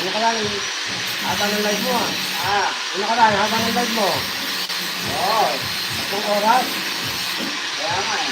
Ano ka lang, habang ng live mo ah. Ano ka lang, habang ng live mo. Oo. 3 oras. Kaya nga eh.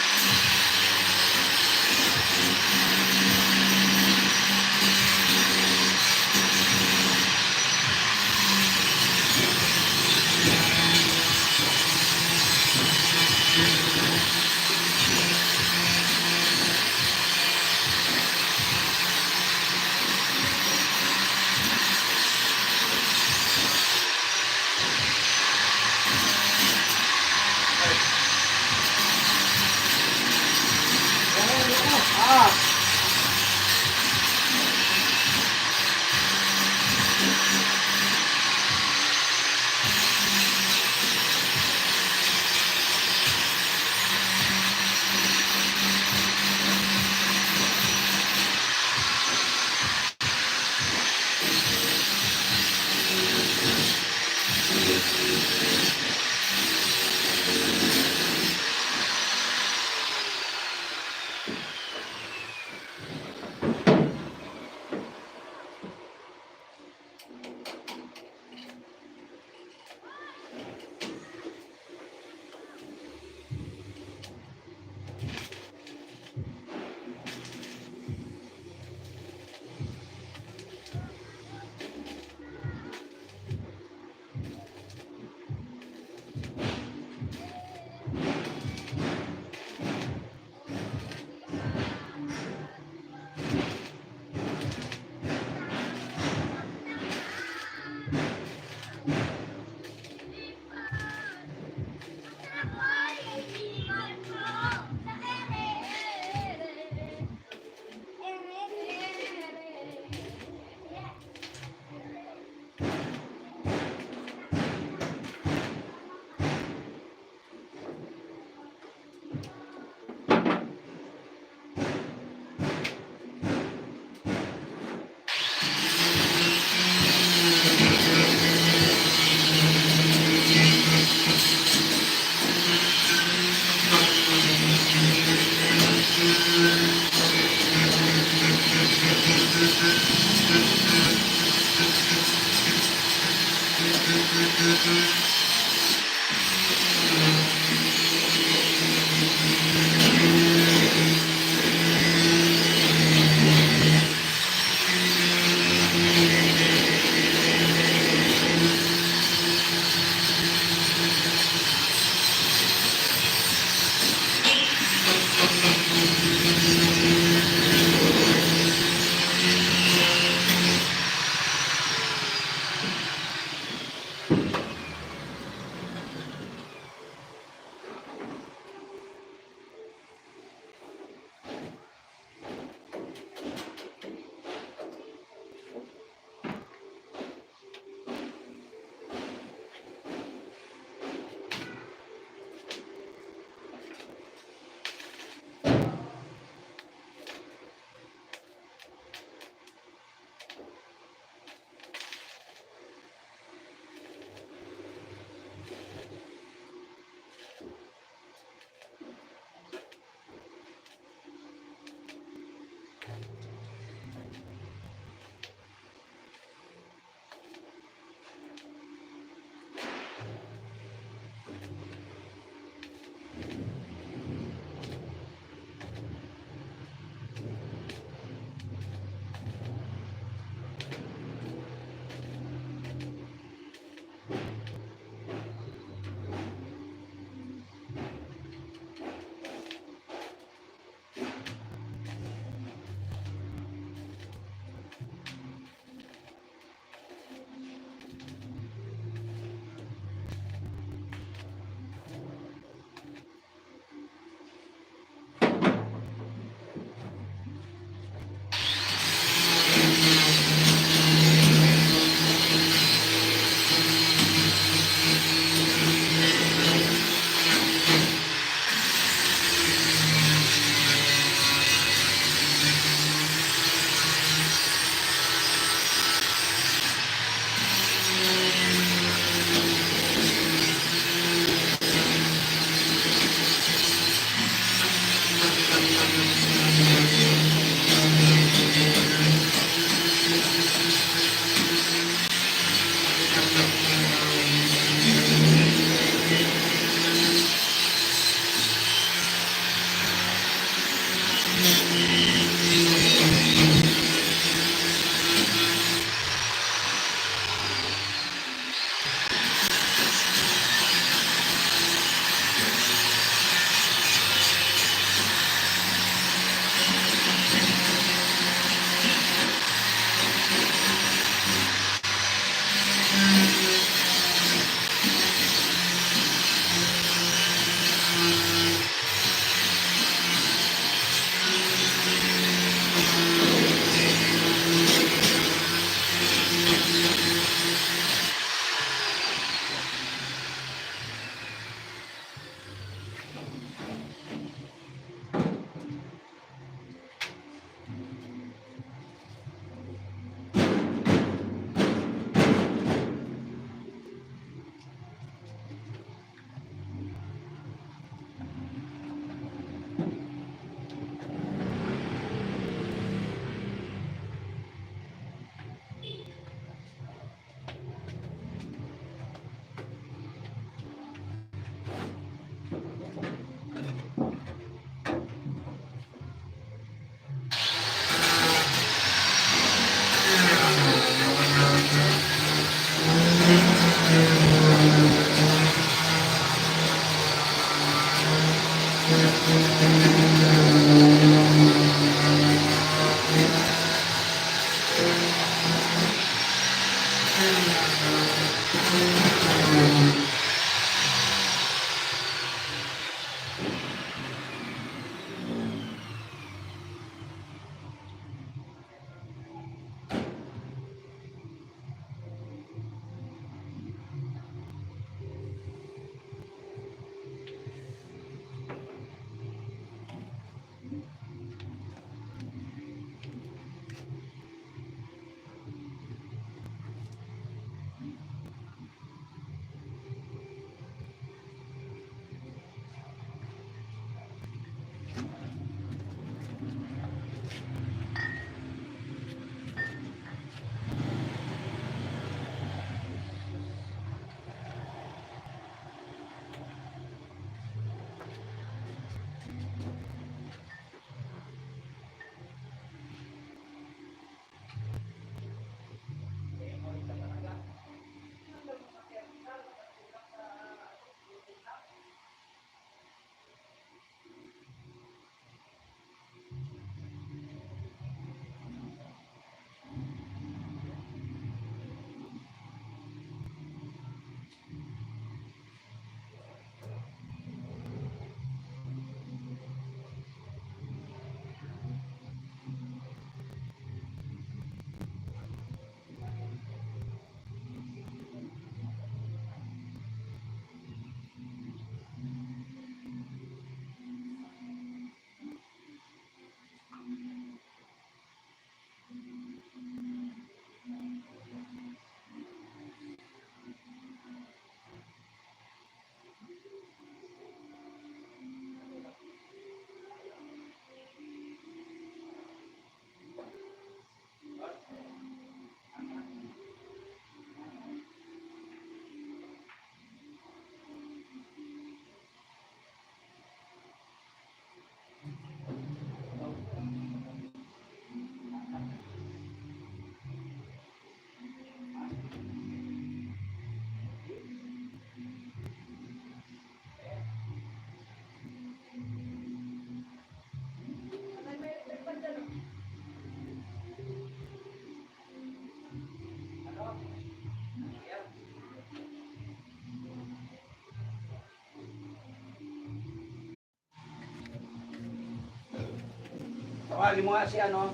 Tawagin mo nga si ano.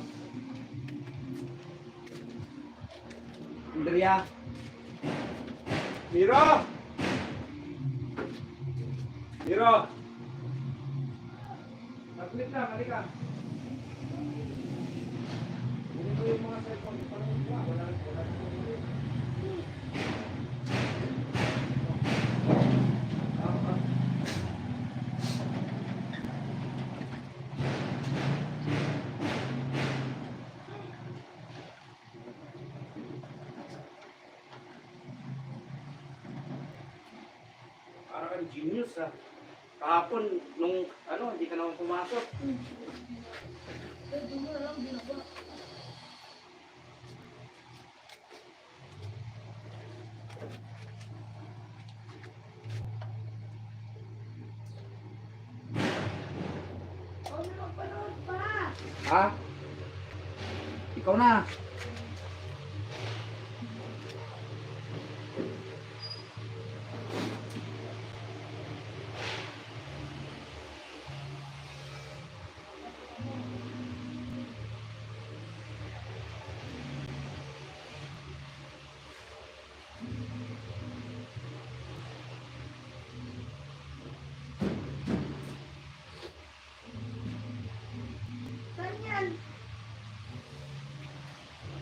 Andrea. Miro! Miro! Nag-click na, halika. Hindi ko yung mga cellphone. Wala. Parang genius ah. Kahapon, nung ano, hindi ka naman pumasok. Ha? Ikaw na.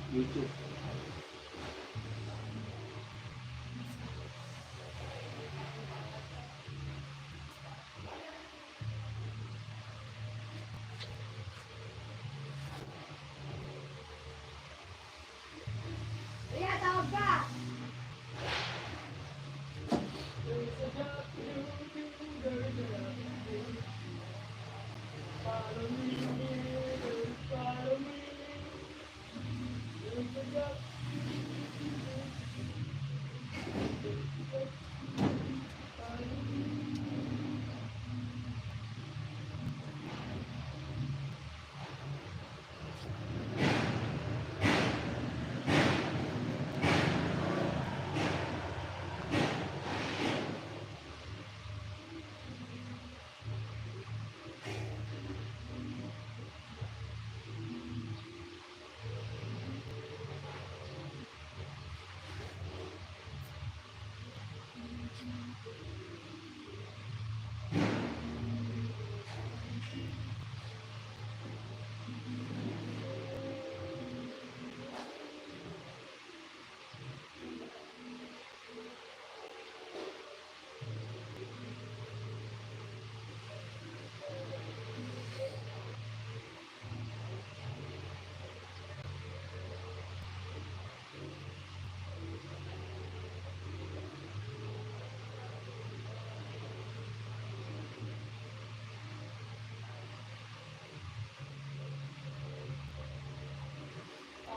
YouTube. Kuya, tawag ka!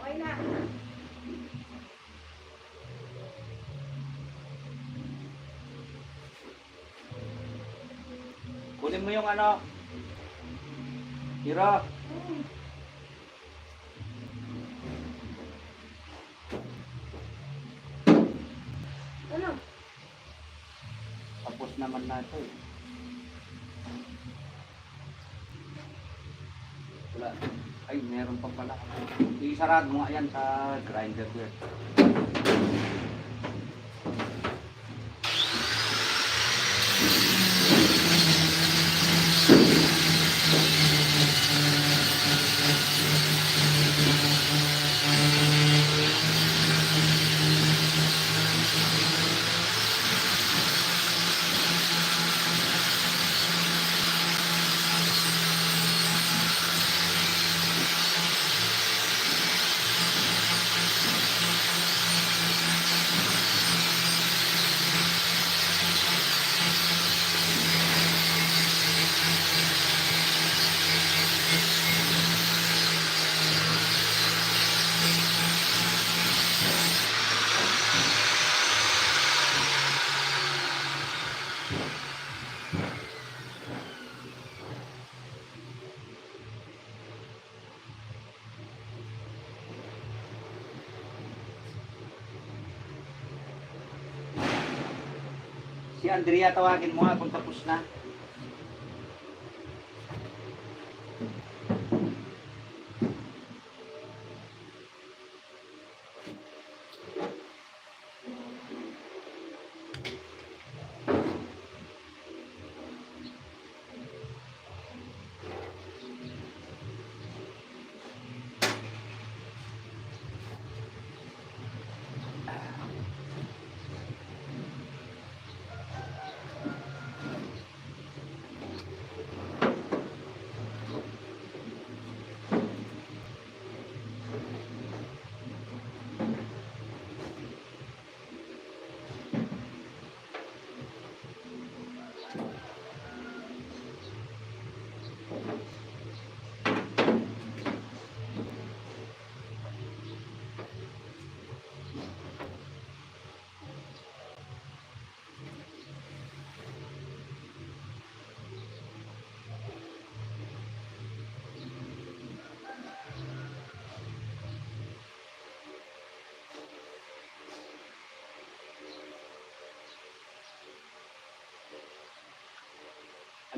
Okay na. Kunin mo yung ano. Miro. Ano? Tapos naman na ito eh. Wala. Ay, meron pa pala. Isarado nga yan sa grinder ko eh. Si Andrea tawagin mo nga kung tapos na.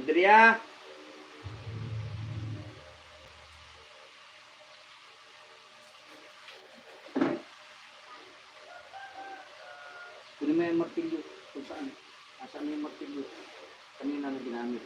Andrea. Kunin mo yung martilyo. Kung saan? Asan yung martilyo? Kanina na ginamit.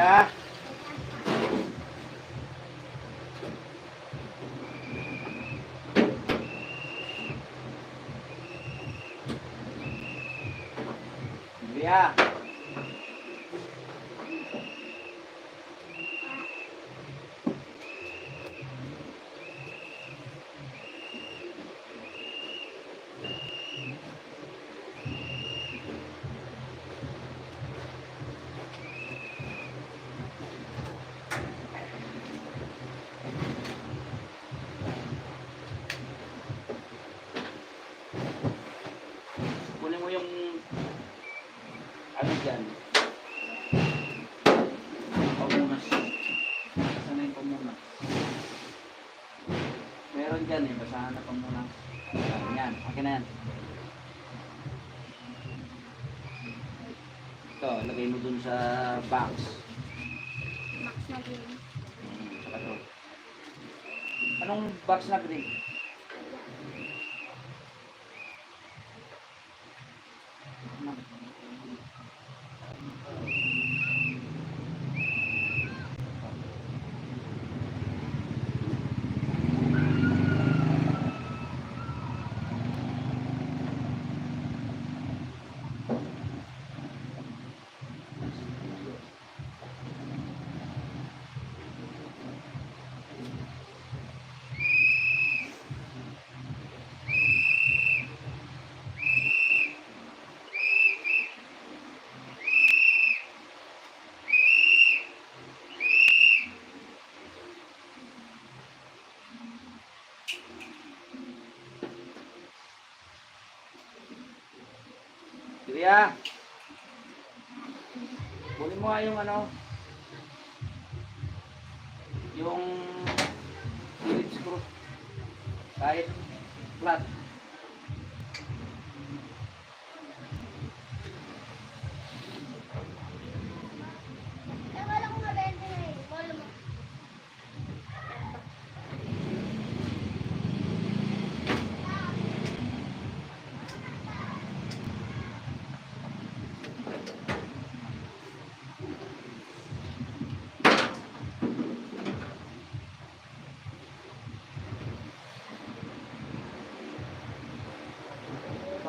Kuya. Kuya. Kunin mo yung ano dyan. Pamunas. Saan na yung pamunas? Meron dyan eh. Basahan na pamunas. Yan. Akin na yan. Ito, lagay mo dun sa box. Max na din. Saka to. Anong box na green? Kuya. Kunin mo nga yung ano. Yung Phillips screw. Kahit flat. Eh, wala kong mabenta na eh. Wala mo.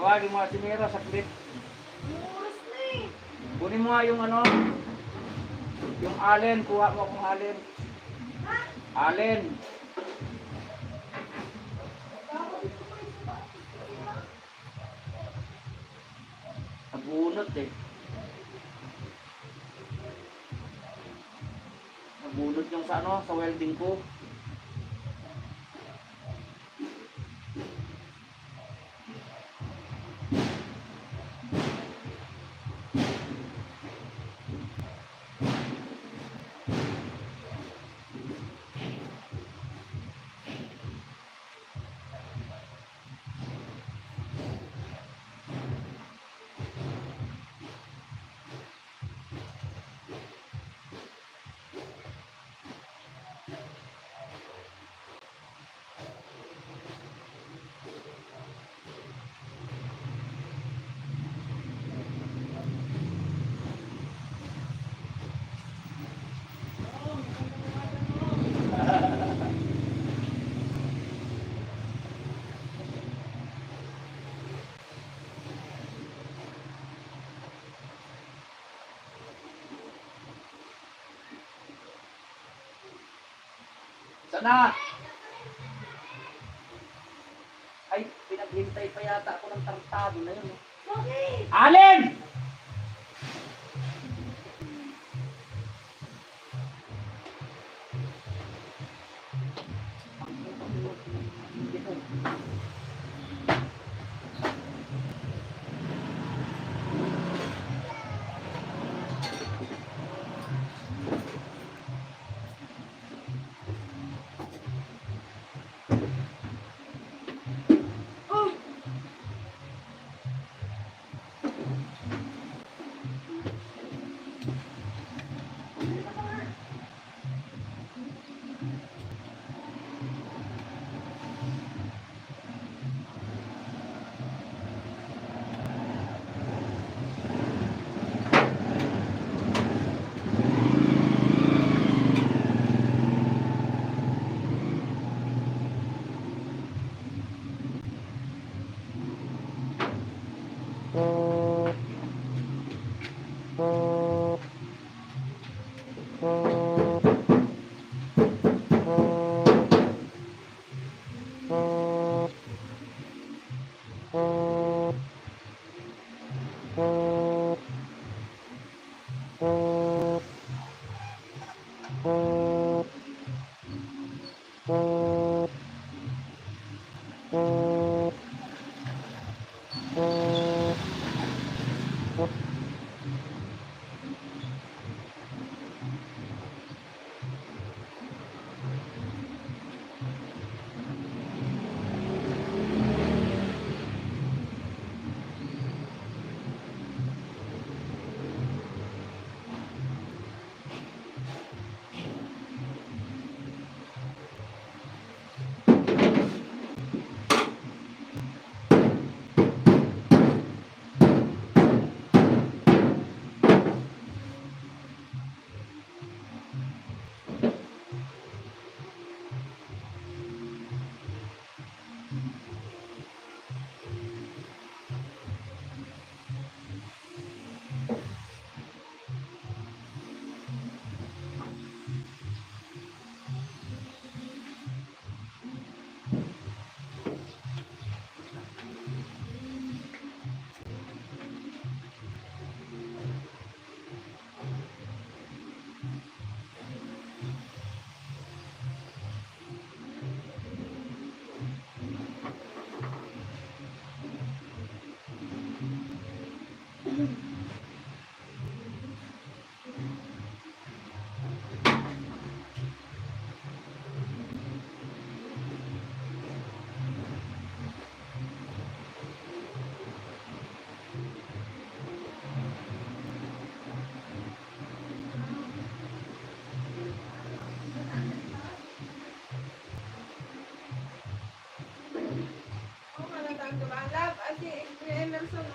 Tawagin mo si Mira sa clip. Muros na eh. Kunin mo nga yung ano. Yung allen. Kuha mo akong allen. Ha? Allen. Nabunot eh. Nabunot yung sa ano, sa welding ko. Sana! Ay, pinaghintay pa yata ako ng tartado na yun. Bakit? Allen! Oh! Oh, malatang tumalab. Ate, Kuya Emerson.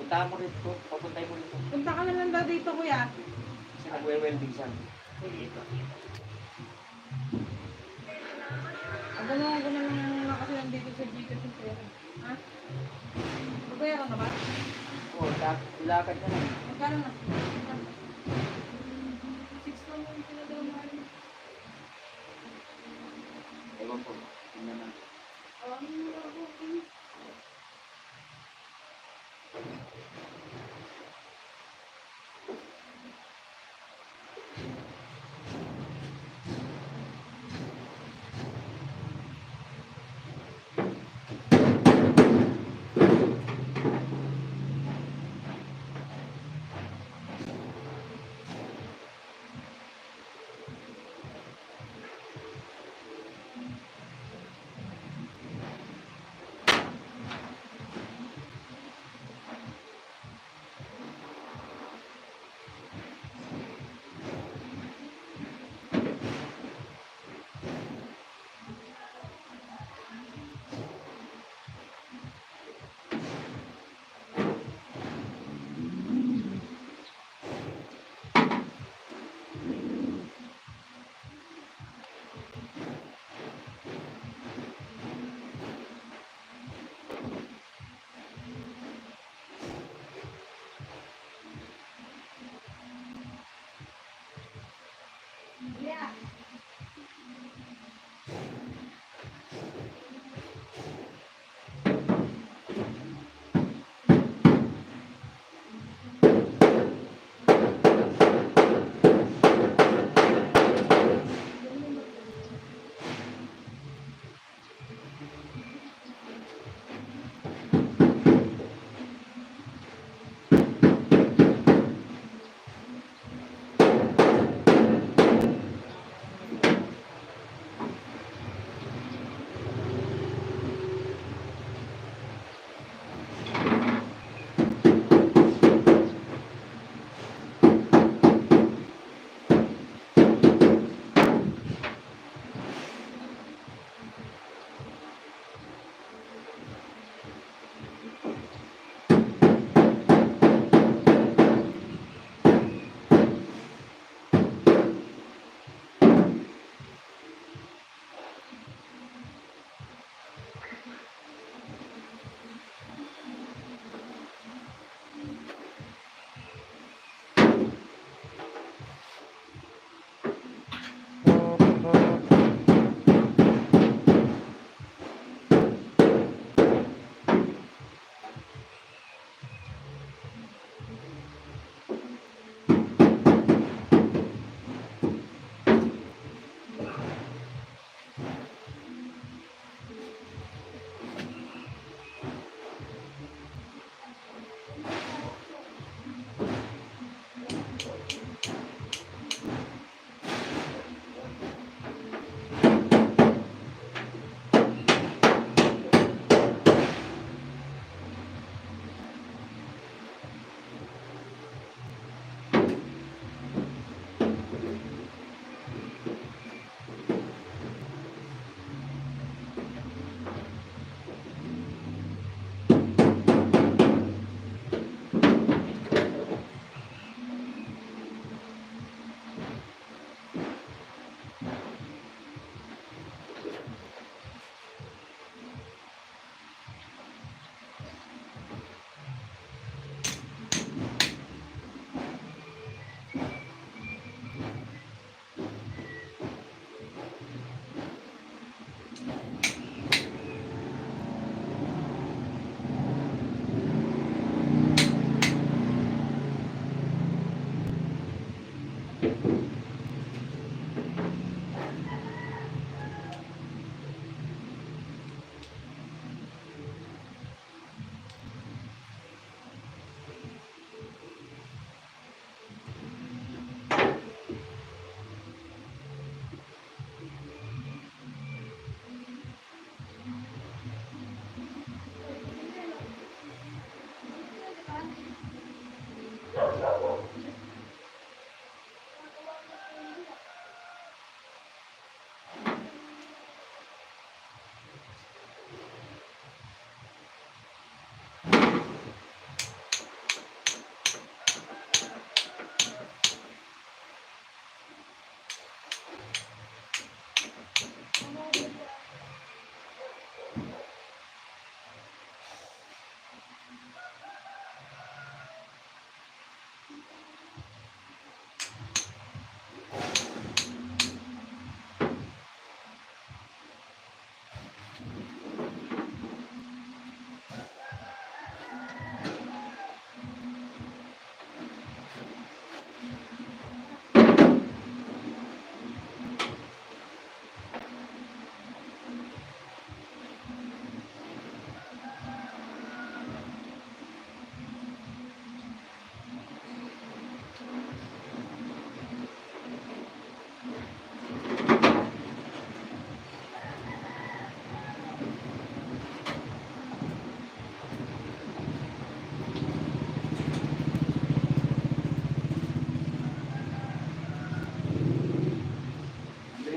Puntahan mo rito. Papuntay mo rito. Punta ka na lang daw dito, kuya. Kasi nagwe-welding siya. Agulungan ko na lang kasi nandito sa Gcash yung pera. Ha? Magbayaran na ba? Oo, ilakad ka lang. Magkano na? 6 lang yung pinadamahan. Ewan ko. Tingnan na.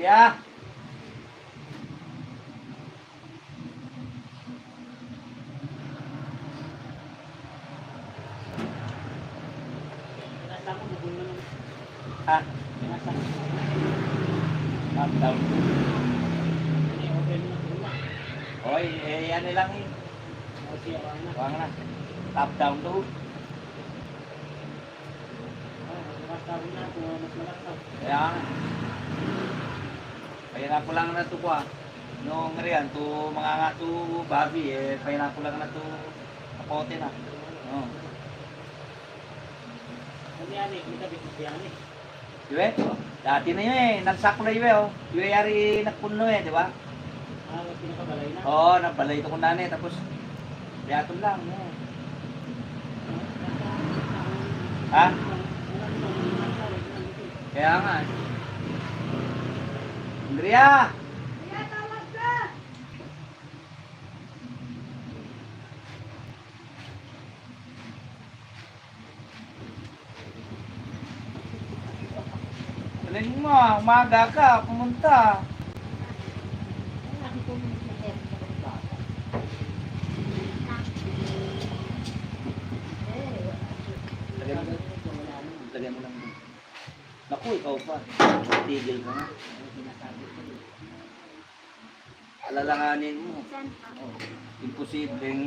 Ria! Ha? Top down. Oy, yan nilang eh. Wang na. Top down to. Kaya nga. Kaya na ko lang na to ko ah. Nung riyan, to mga nga to babi eh. Kaya na ko lang na to kapote na. Oh. Diwe? Dati na yun eh. Nagsako na yun eh. Oh. Diwe yari nagpuno eh, di ba? Oo, nabalay ito ko na eh. Tapos, biyaton lang. Eh. Ha? Kaya nga eh. Andrea! Kaya tawag ka! Galing mo, umaga ka, pumunta. Lagyan mo lang. Naku, ikaw pa. Tigil ka nga. Alalanganin mo. Imposibleng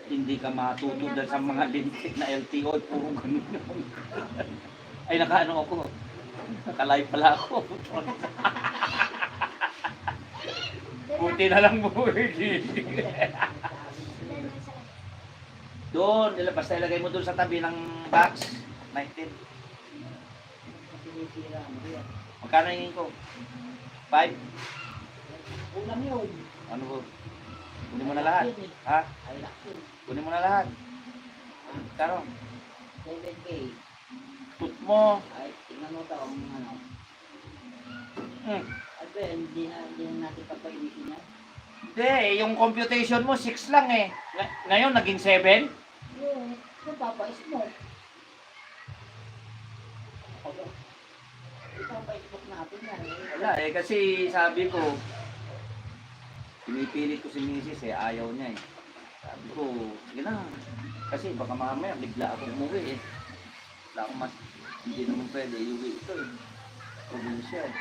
hindi ka matuto dahil sa mga lintik na LTO. Puro ganun naman. Ay, nakaano ako. Nakalive pala ako. Buti na lang buhay. Doon, basta ilagay mo doon sa tabi ng box. 19. Magkano hingin ko? 5? Ulam yun. Ano ko? Kunin mo na lahat. Ha? Kunin mo na lahat. Kano? 7K. Tut mo. Ay, tingnan mo ito ang ano. Hmm. At hindi na natin papainisin yan. Hindi, yung computation mo 6 lang eh. Ngayon naging 7? Yung papa-smoke. Ipapa-smoke natin yan. Wala eh, kasi sabi ko, pinipilit ko si Mrs. eh, ayaw niya eh. Sabi ko, sige na. Kasi baka mamaya bigla ako umuwi eh. Wala akong mas, hindi naman pwede iuwi ito eh. Probinsya eh.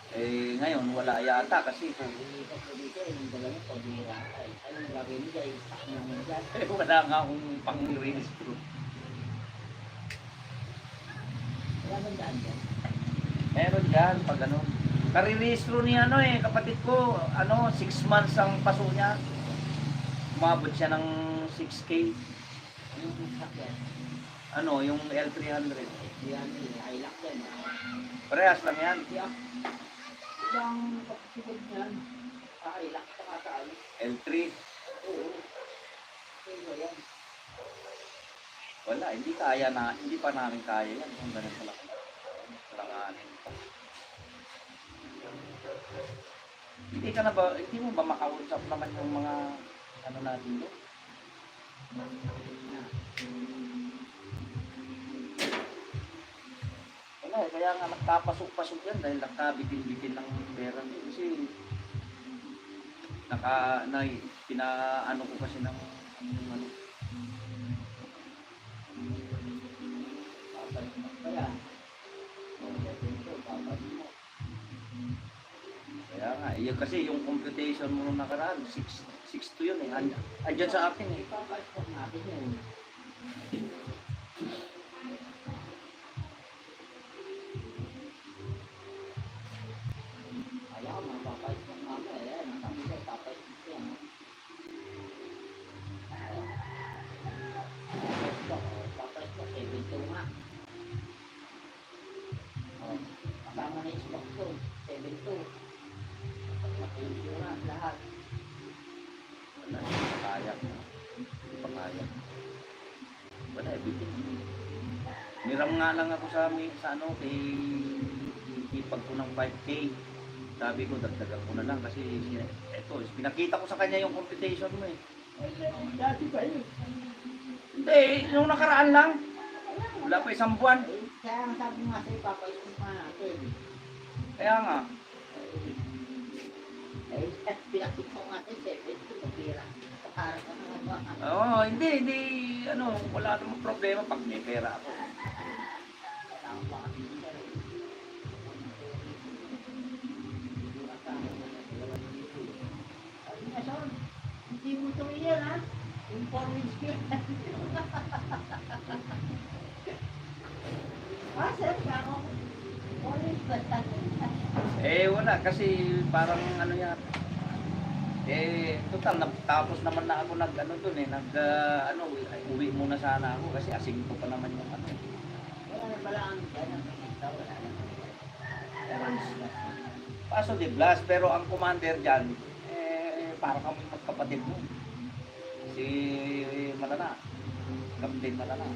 Eh ngayon wala yata kasi kung Hindi ka po dito, yung dalawa pabira ka. Anong gagawin mo dyan? Stock mo mo dyan. wala nga akong pang-registro. Wala bang daan dyan? Meron dyan pag ano. Karirehistro ni ano eh, kapatid ko, ano, 6 months ang paso niya. Umabot siya ng 6K. Anong sasakyan? Ano, yung L300. Yan, hilak yan. Parehas lang yan. Yeah. Ibang pagsigod niyan, hilak sa kasaan. L3. Oo. Pero yan. Wala, hindi kaya na, hindi pa namin kaya yan. Kung ganun pala. Langanin. Hindi ka na ba, hindi mo ba makausap naman yung mga ano natin doon? Wala eh, kaya nga nagpapasok-pasok yan dahil nakabitin-bitin ng pera niya. Kasi pinaano ko kasi ng ano. Kaya, Kaya nga, yun kasi yung computation mo nung nakaraan, 6 to yun eh. Andyan sa akin eh. ipapa-smoke natin yan. Ayaw ko mapapa-smoke natin. Ayan, sabi ko, papa-smoke yan. Papa-smoke, 7-2 nga. Kasama na yung smoke to, 7-2. Insurance lahat. Wala, hindi pa kaya. Hindi pa kaya. Wala, bitin. Niram nga lang ako sa ano, ipag ko ng 5K. Sabi ko, dagdagan ko na lang kasi eto, pinakita ko sa kanya yung computation mo eh. Dati pa yun. Hindi, yung nakaraan lang. Wala pa 1 buwan. Kaya ang sabi nga sa'yo, papa-smoke nga natin. Kaya nga, Pinakit ko nga 70 na pira. Para ka naman ba? Oo, hindi, ano, wala namang problema pag may pera ako. Wala akong makakita sa rin. Sabi nga, Son, hindi mo ito iyan, ha? Informants ko yan. Sir, ako. Orange ba? Wala, kasi parang ano yan. Total, tapos naman na ako ano dun uwi muna sana ako kasi asinto pa naman yung ano. Wala na pala ang ganang nakita. Wala na. Paso de Blas, pero ang commander dyan, parang kami magkapatid mo. Si Malana, Captain Malana.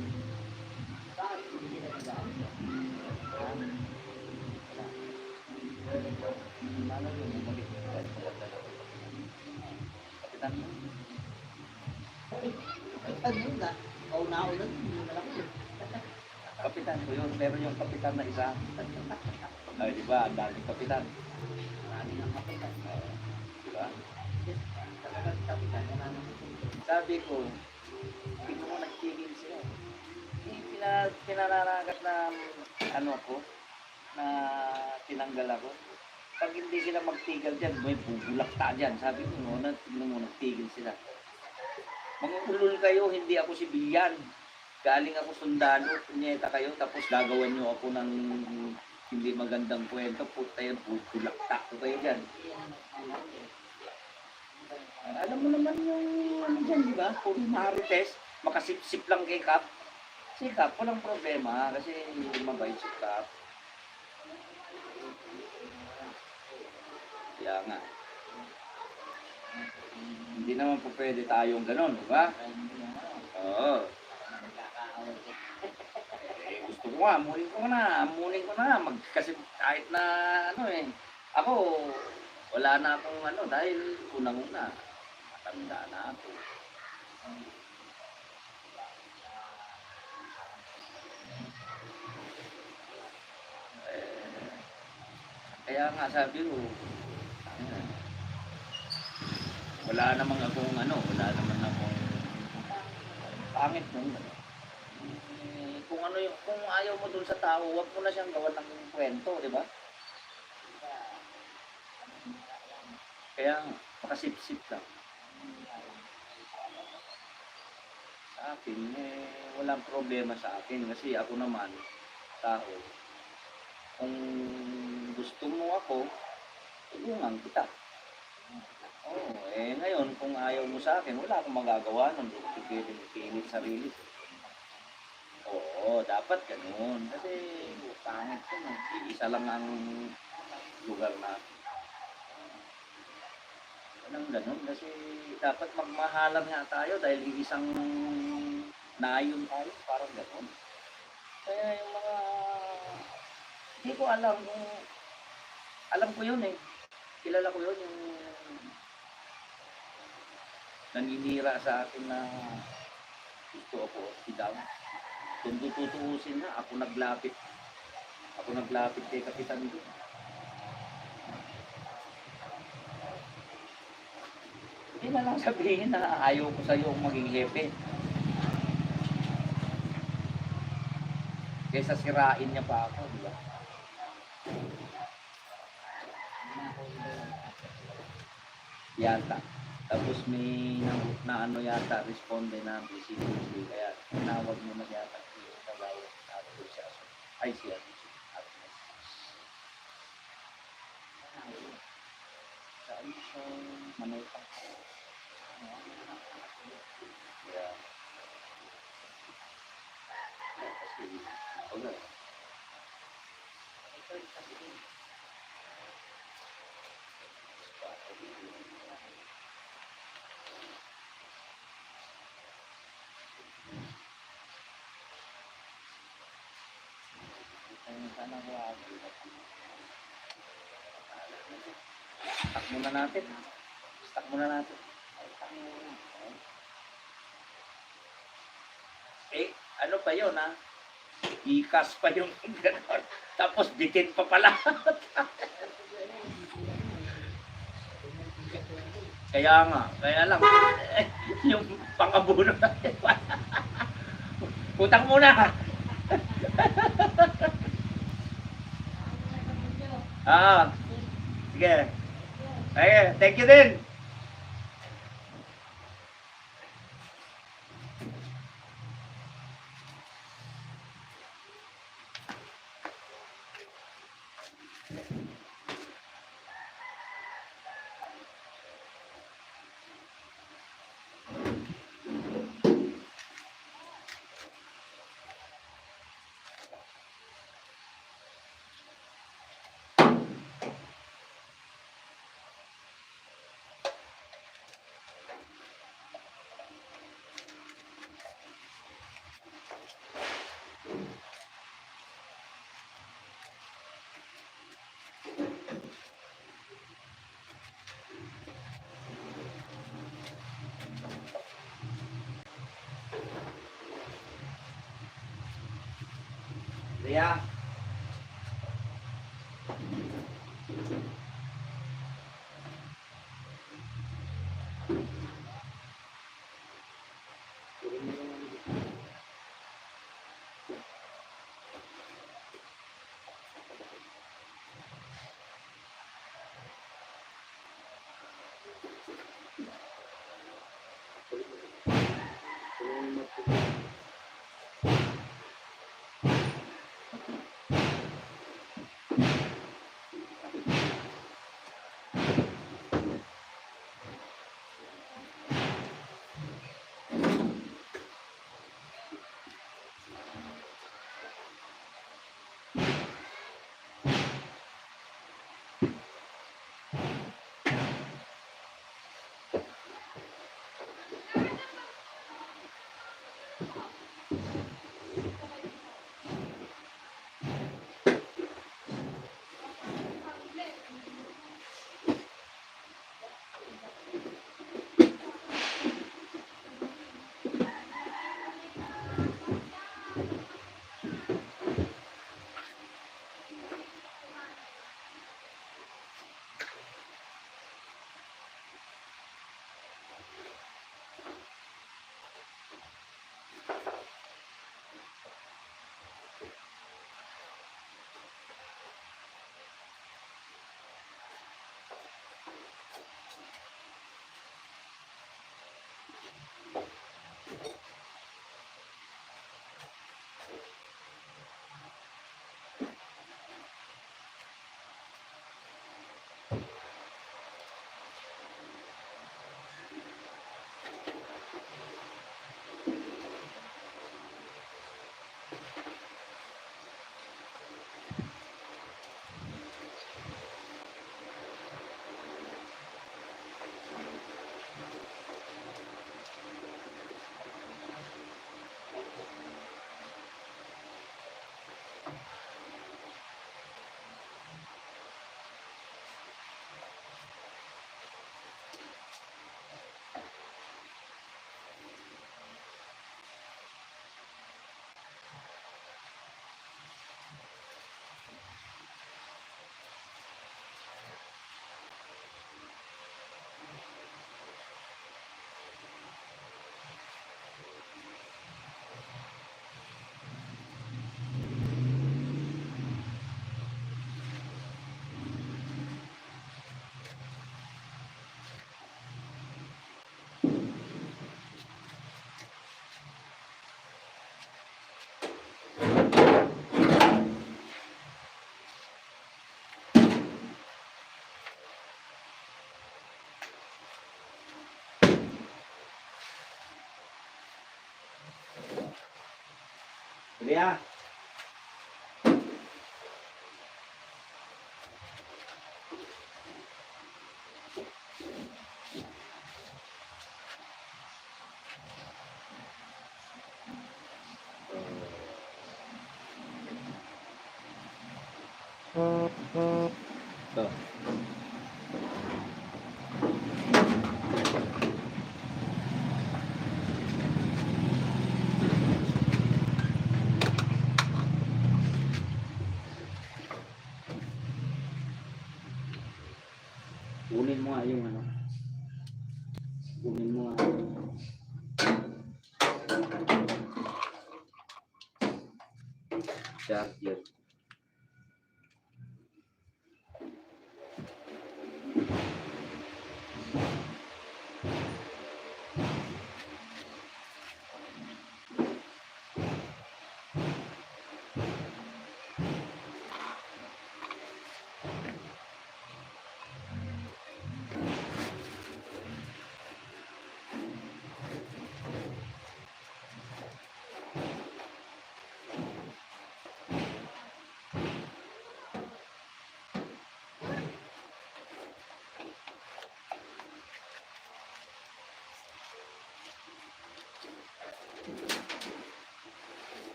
Bakit hindi na nag-aan? Malala yung bumalik. Kapitan mo. Ano yun na? Kauna-una, hindi naman ako yun. Kapitan ko yun, pero yung kapitan na isa. Ay, di ba? Ang daming kapitan. Marami ng kapitan. Di ba? Talagang kapitan, wala naman. Sabi ko, tingnan mo nagtigil sila. Pinananagat na ano ko, na tinanggal ako. Pag hindi sila magtigil dyan, may bubulakta dyan. Sabi ko, tingnan mo nagtigil sila. Mga ulol kayo, hindi ako sibilyan. Galing ako sundalo, punyeta kayo, tapos gagawan nyo ako ng hindi magandang kwento, puta yan, bubulakta ko kayo dyan. Alam mo naman yung ano dyan, di ba? Kung marites, makasip-sip lang kay Kap. Si Kap, walang problema kasi mabait si Kap. Kaya nga. Hindi naman po pwede tayong ganon, di ba? Oo. Gusto ko nga, amunin ko na. Kasi kahit na ako, wala na akong dahil unang-una, matanda na ako. Kaya nga sabi ko, wala naman akong wala naman akong pangit nung kung ayaw mo dun sa tao, wag mo na siyang gawan ng kwento, di ba? Kaya makasip-sip lang. Sa akin, walang problema sa akin kasi ako naman, tao, kung gusto mo ako, tulungan kita. Ngayon, kung ayaw mo sa akin, wala akong magagawa nun. Pipilit sarili. Oo, dapat ganun. Kasi pangit yun. Isa lang ang lugar na. Walang ganun. Kasi dapat magmahalan nga tayo dahil isang nayon tayo. Parang ganun. Kaya yung mga hindi ko alam kung alam ko yun kilala ko yun yung naninira sa akin na gusto ako i-down. Kung tutuusin na ako naglapit kay Kapitan doon. Hindi na lang sabihin na ayaw ko sa iyo maging hepe kaysa sirain niya pa ako, di ba? Yata. Tapos may na yata, responde na PCDC. Kaya tinawag mo na yata yung kagawad natin siya. Ay siya. Sa isang manay pa. Kaya. Kasi, wala. Start muna natin. Ano pa yun ikas pa yung gano'n. Tapos bitin pa pala. Kaya nga, kaya lang, yung pang-abuno natin. Utang muna. Ah, sige. Ay, thank you din. Ria. Ria. Ito. Kunin mo nga yung ano. Kunin mo nga. Charger.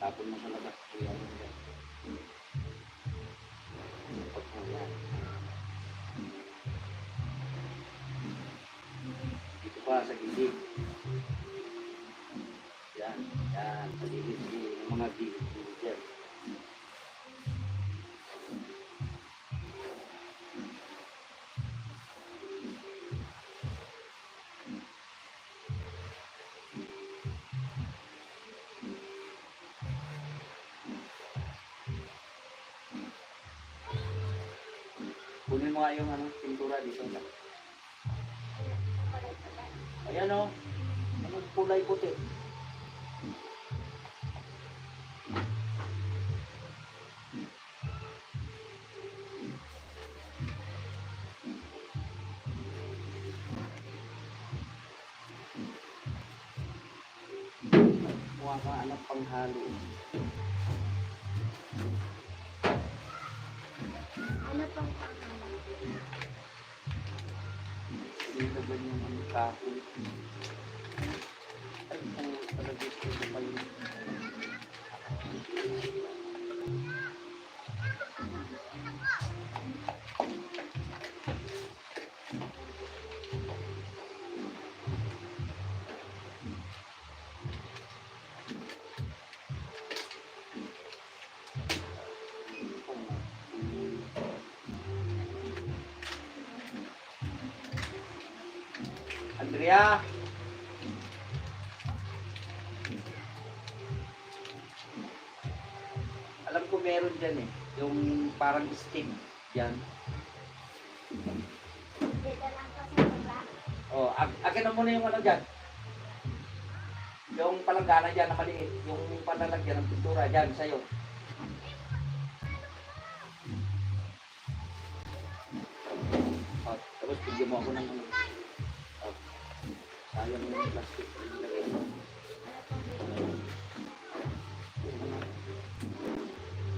Tapon mo sa labas. Kaya ano yan. Pagkuhan. Dito pa sa gilid. Yan. Yan. Sa gilid. Yung mga gilid. Yan. Kunin mo nga yung pintura dito. Ayan o. Anong kulay puti? Mukha ka anak panghalo. Ano pang pangalan? Dito ba yung kahoy? Ay, kung talaga ito pa yun. Andrea! Alam ko meron dyan eh. Yung parang steam. Yan. Dito lang po sa baba. Oh, akin na muna yung ano dyan. Yung palanggana dyan na maliit. Yung panlalagyan ng pintura dyan sa'yo. Oh, tapos bigyan mo ako ng ano. Oh, sayang yung plastic. Ilagay mo.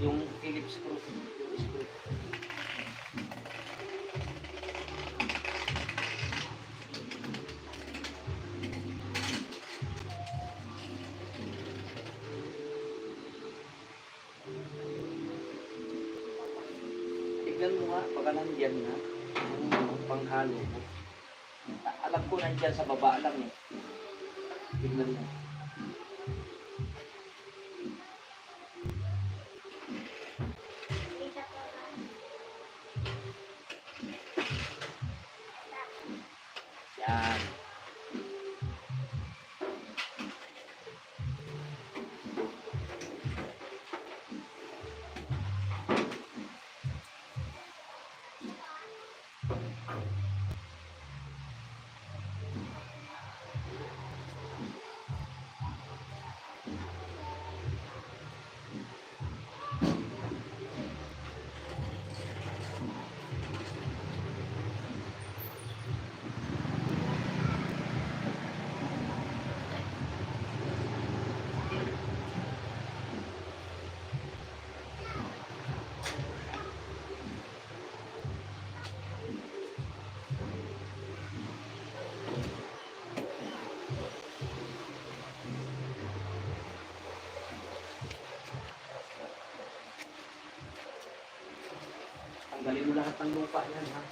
Yung Phillips screw. Yung screw. Tignan mo nga, baka nandyan na. Yung panghalo mo. Alam ko nandyan sa baba lang eh. Tignan mo. Dito po ba? Yan. Tanggalin mo lahat ng lupa yan, ha?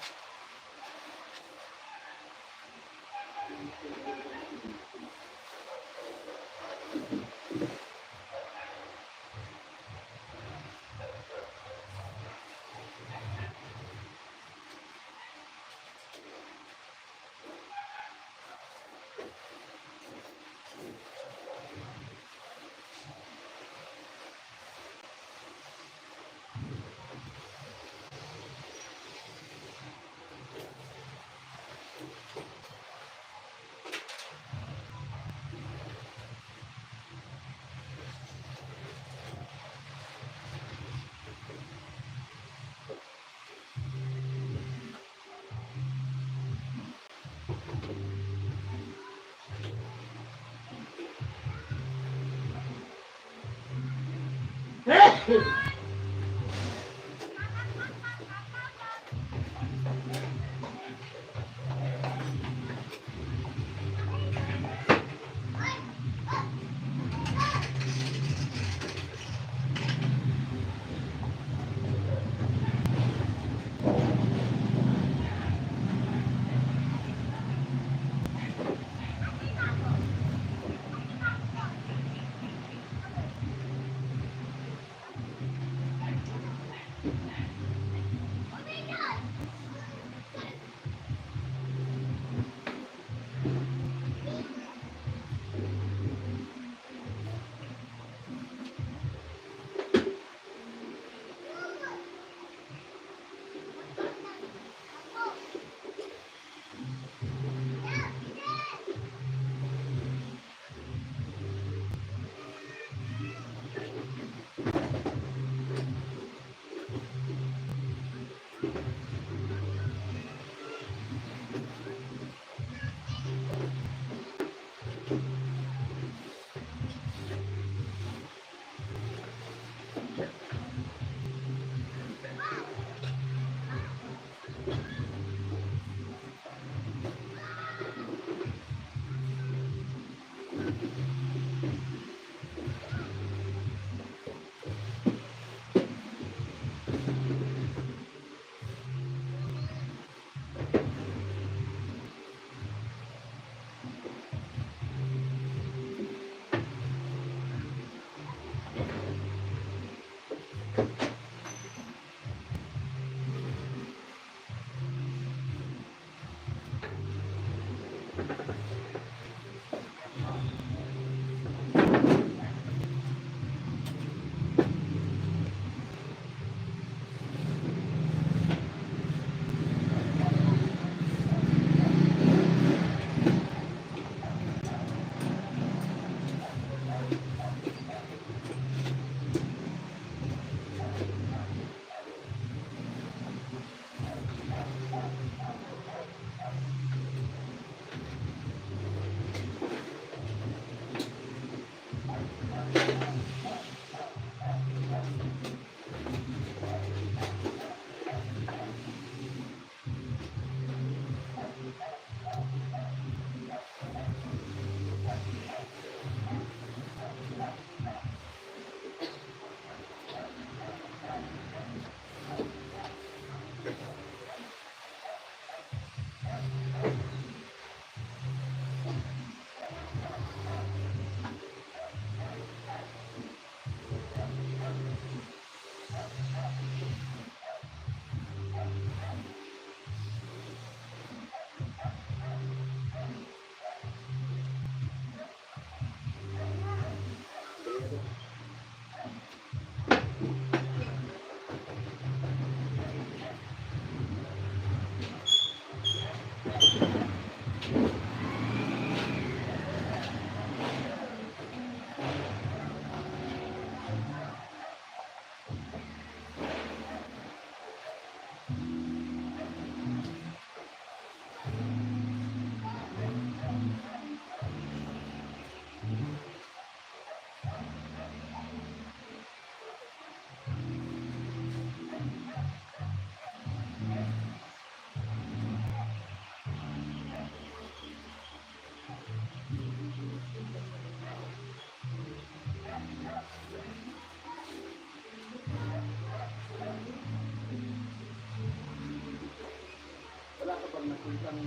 Wala ka bang nakitang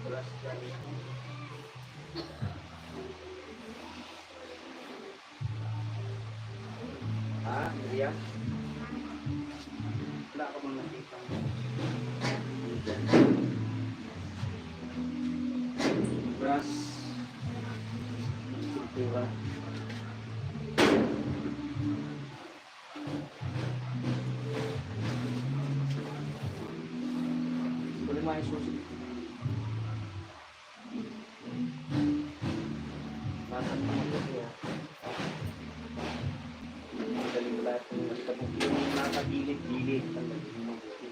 brush ganito? Ha? Riya? Wala ka bang nakitang brush? Struktura? Boleh main susi. Masak naman ya. Galing lahat ng nakita mo. Yung nasa gilid-gilid. Talagang mabuti.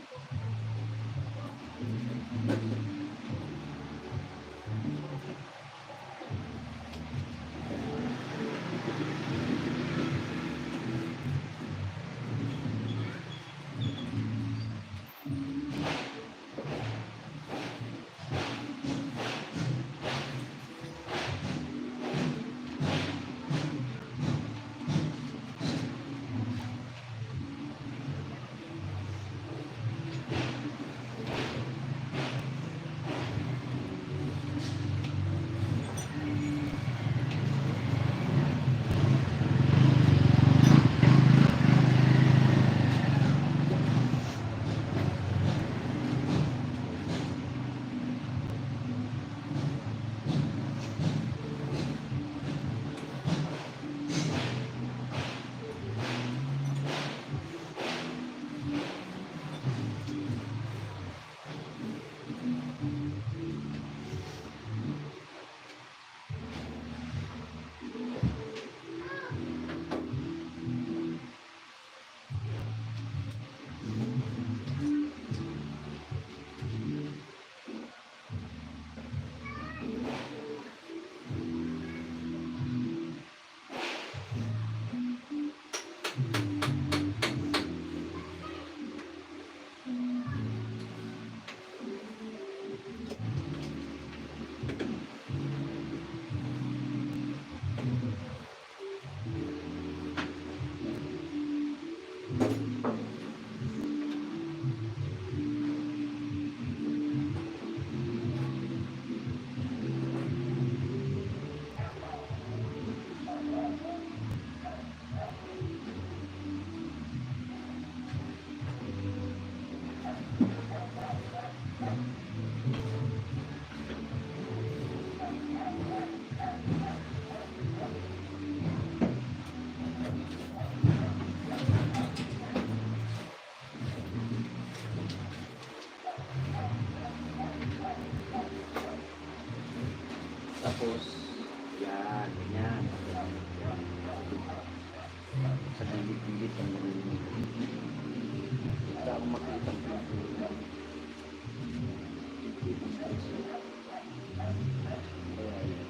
Tapos, yan, ganyan. Sa gilid-gilid ang nalilinig. Hindi ako makita ang pintura. Kaya yun.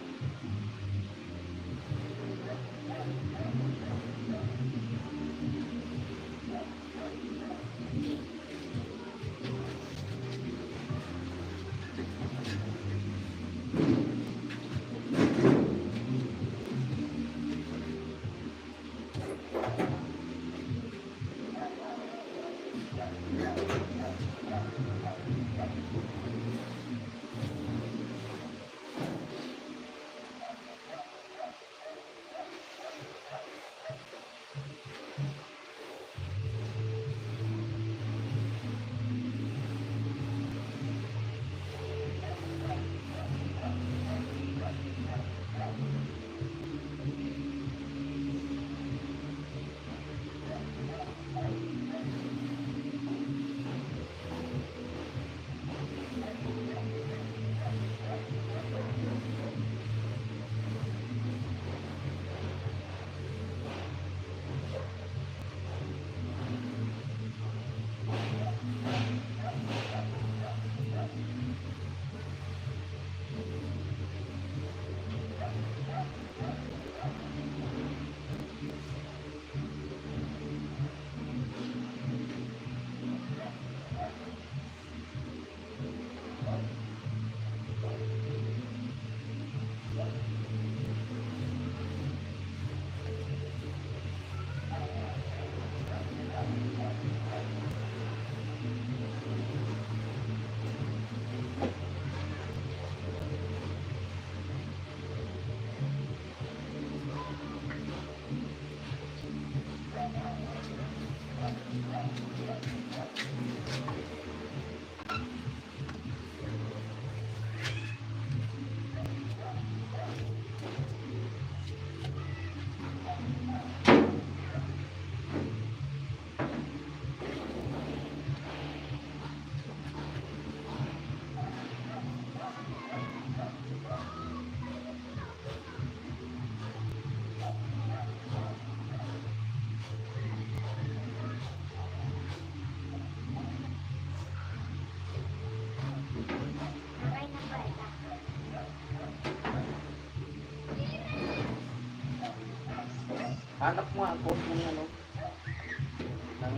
Aray na ba ito? Hanap mo ako ng ano, ng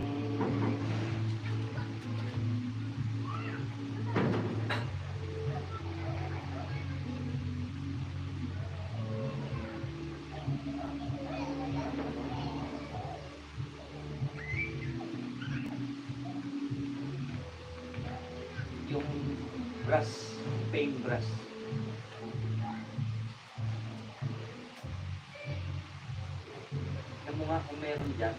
yung brush, paint brush. Alam mo nga kung meron dyan.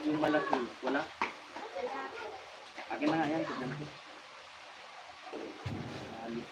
Yung malaki, wala. Akin na nga yan, tignan ko. Alis.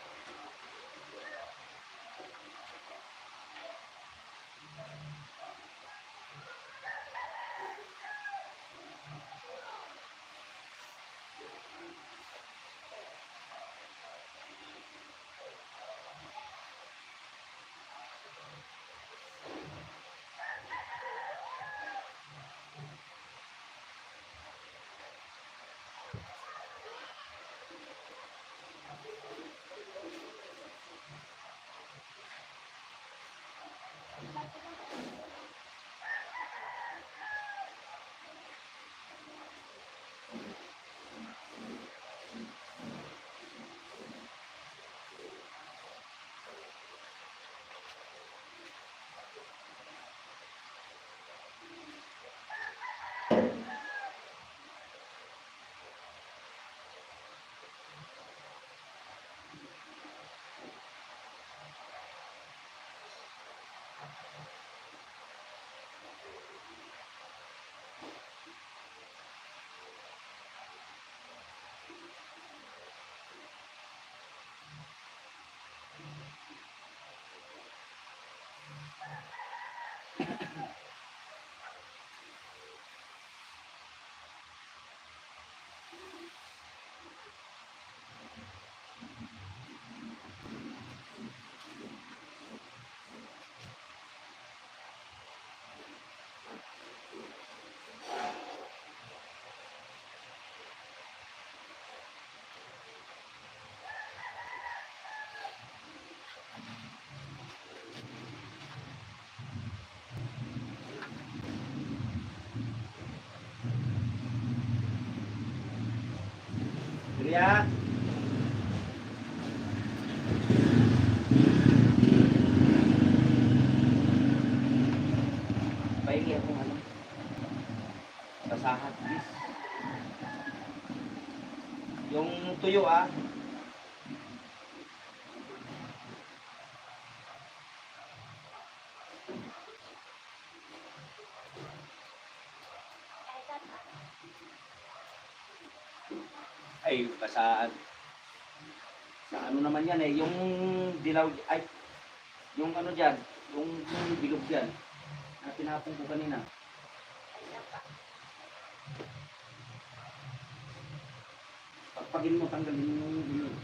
Ria. Pahingi akong ano. Basahan, please. Yung tuyo ah. Ay, basahan. Sa ano naman yan eh, yung dilaw, ay, yung ano dyan, yung bilog dyan, na tinapong ko kanina. Pagpagin mo, tanggalin mo yung bilog.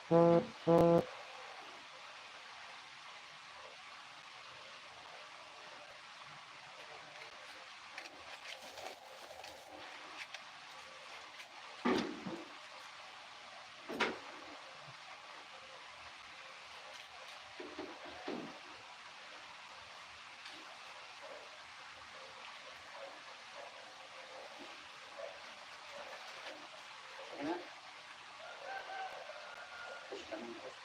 Ano? Push ka ng push.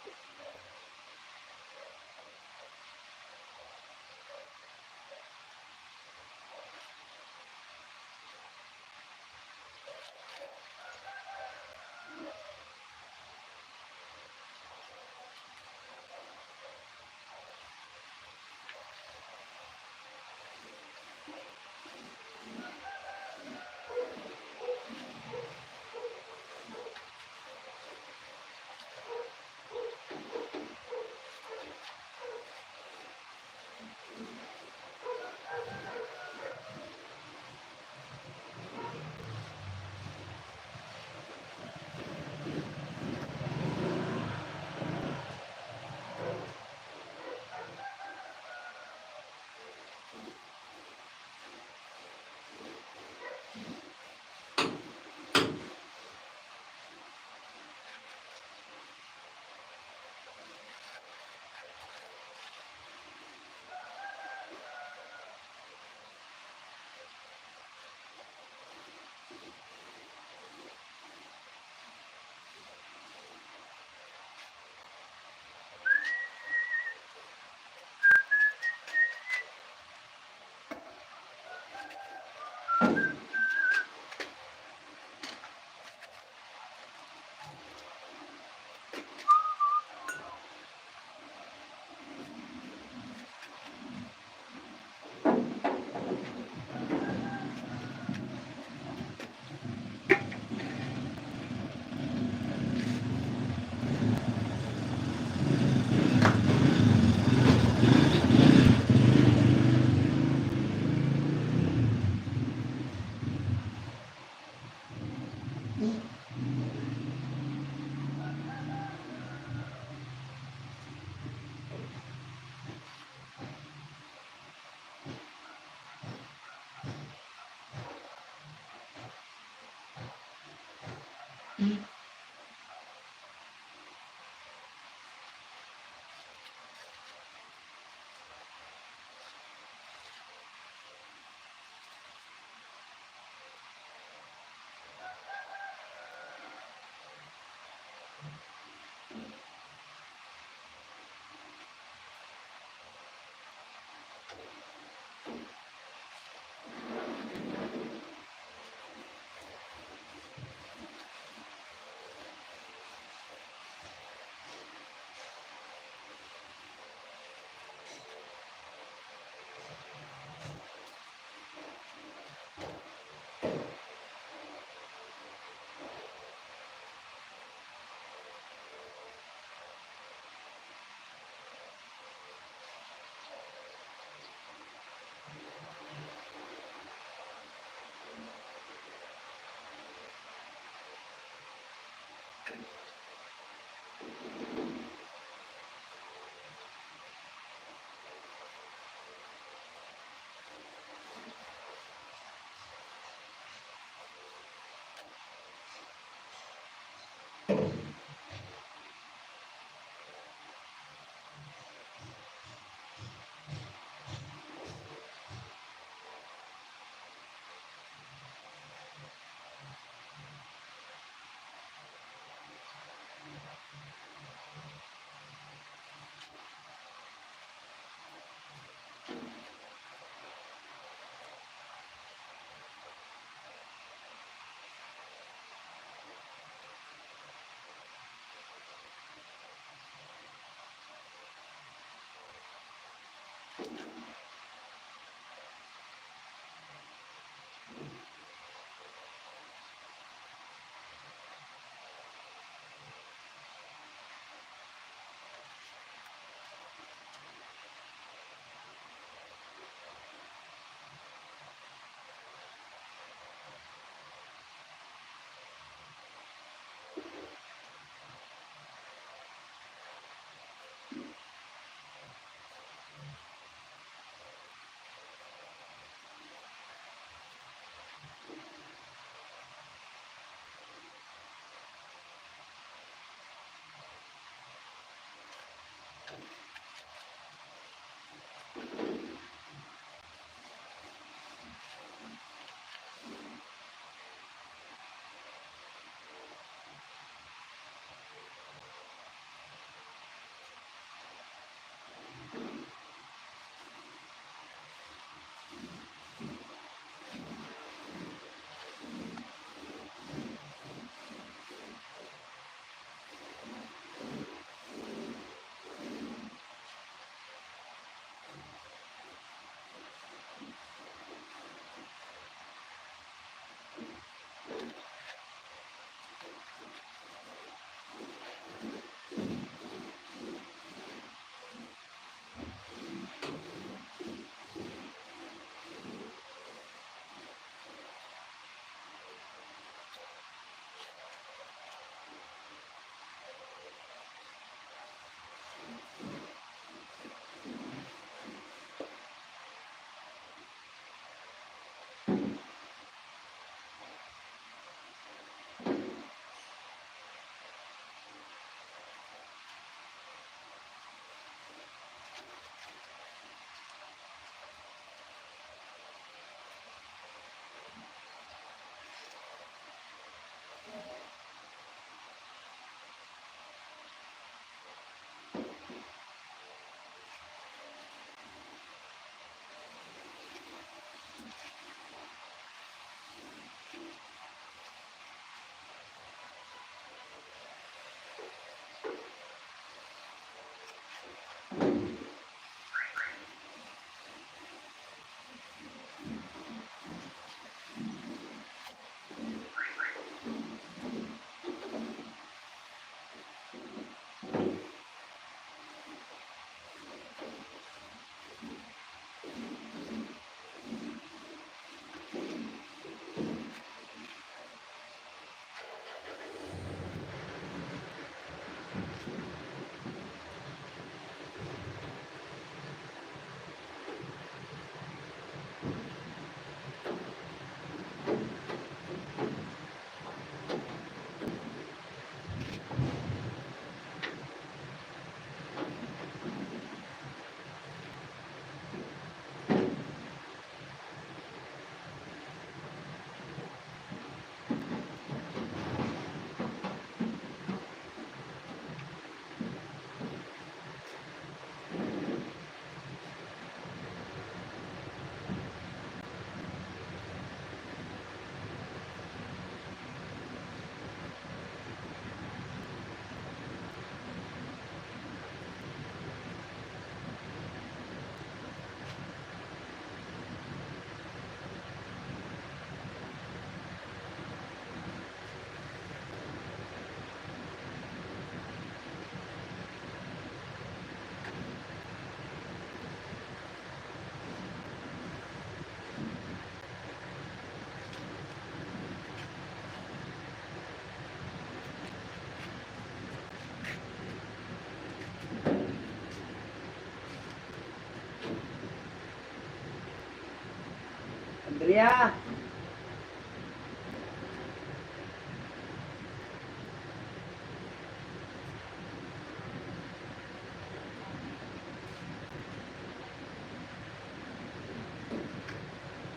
Andrea!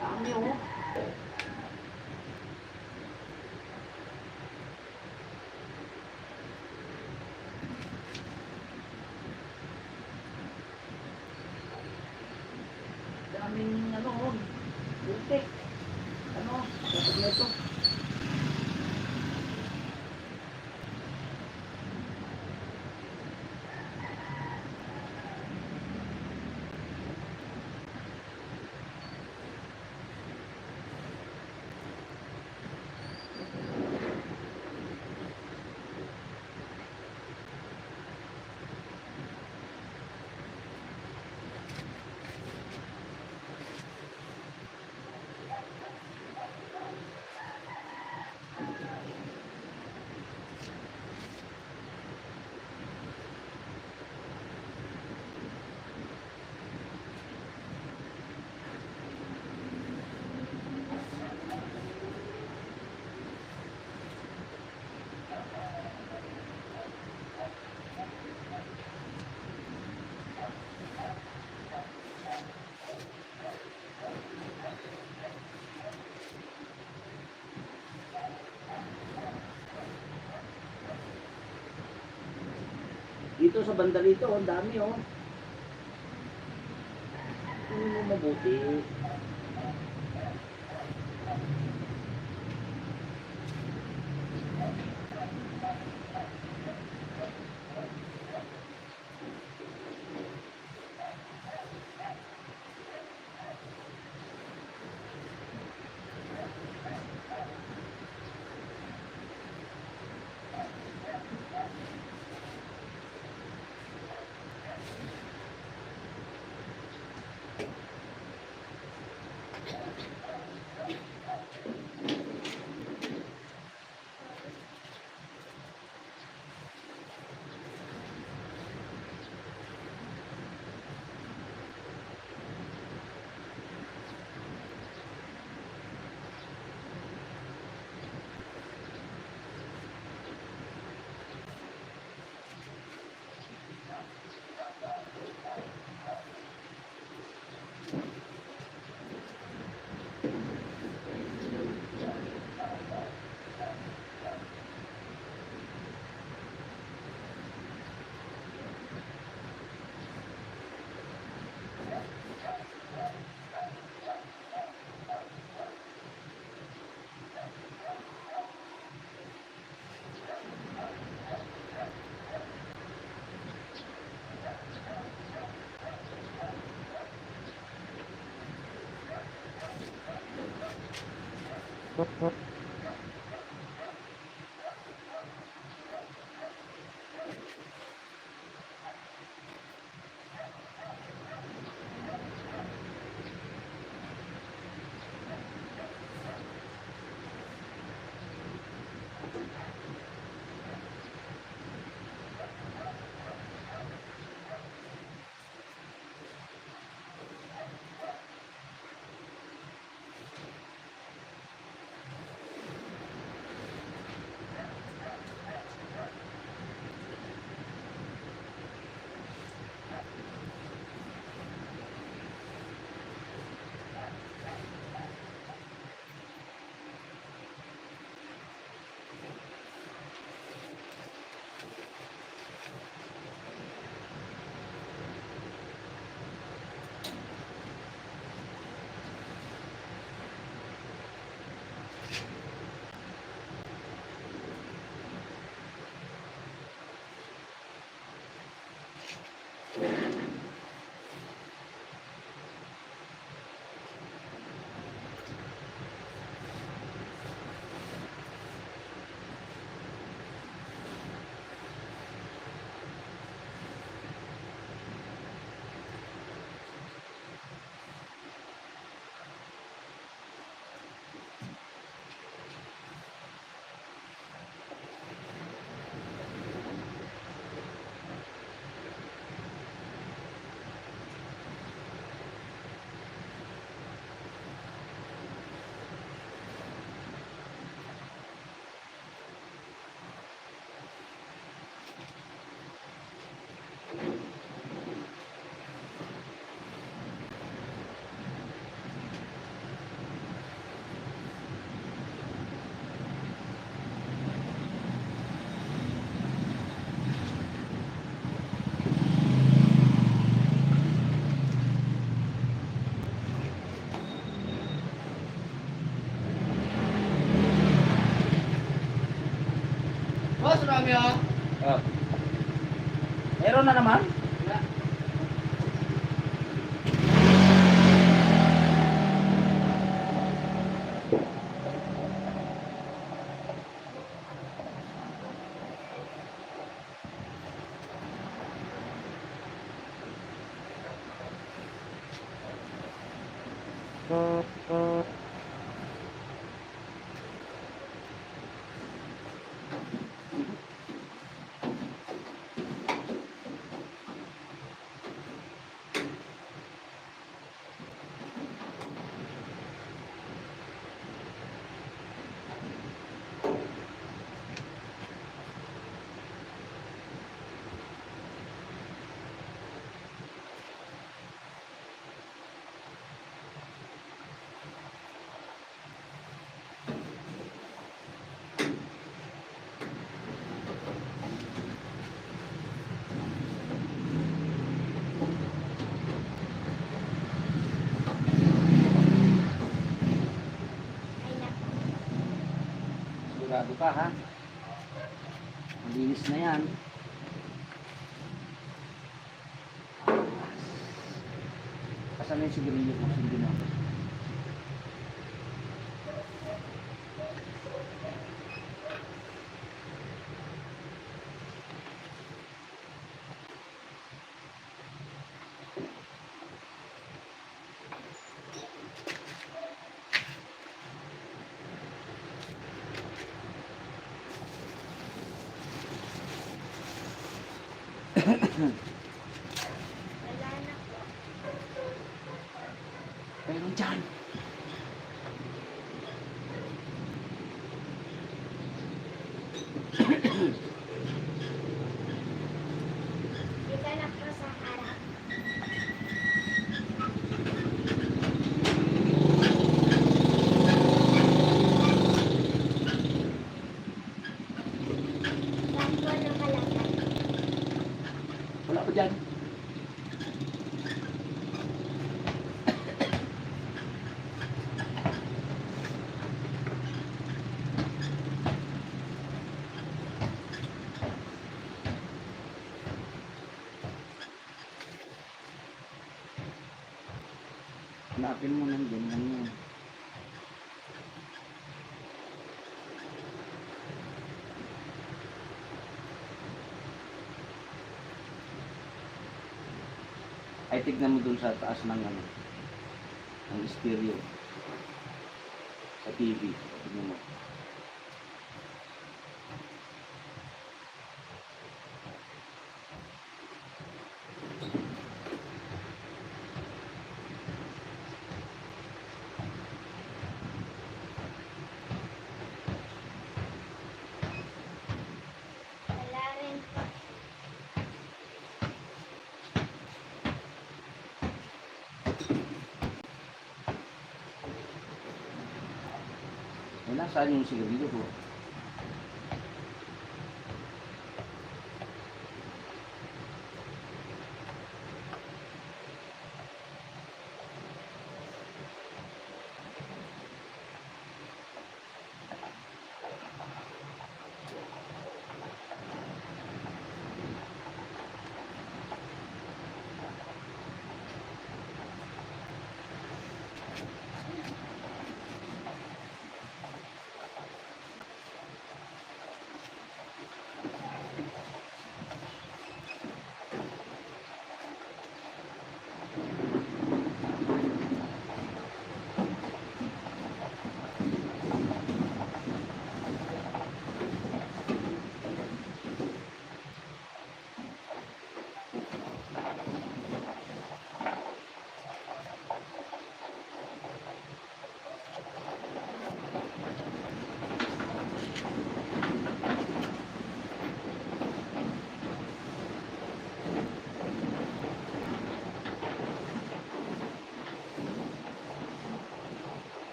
Dami oh. Daming ano oh. Butik. Ano? Dapat nito. Dito sa banda rito, ang dami oh. Hindi mo mabuti. Boss, Romeo. Oh. Meron na naman? Sigurado ka ha? Malinis na yan. Asan na yung sigarilyo mo? Sige mo. Wala na po. Meron dyan. Dito na po sa harap. Saan po nakalagay? Wala pa dyan. Hanapin mo nandun lang yan. Ay, tignan mo dun sa taas ng ano, ng stereo. Sa TV. Tignan mo. Wala rin po. Eh, nasaan yung sigarilyo ko?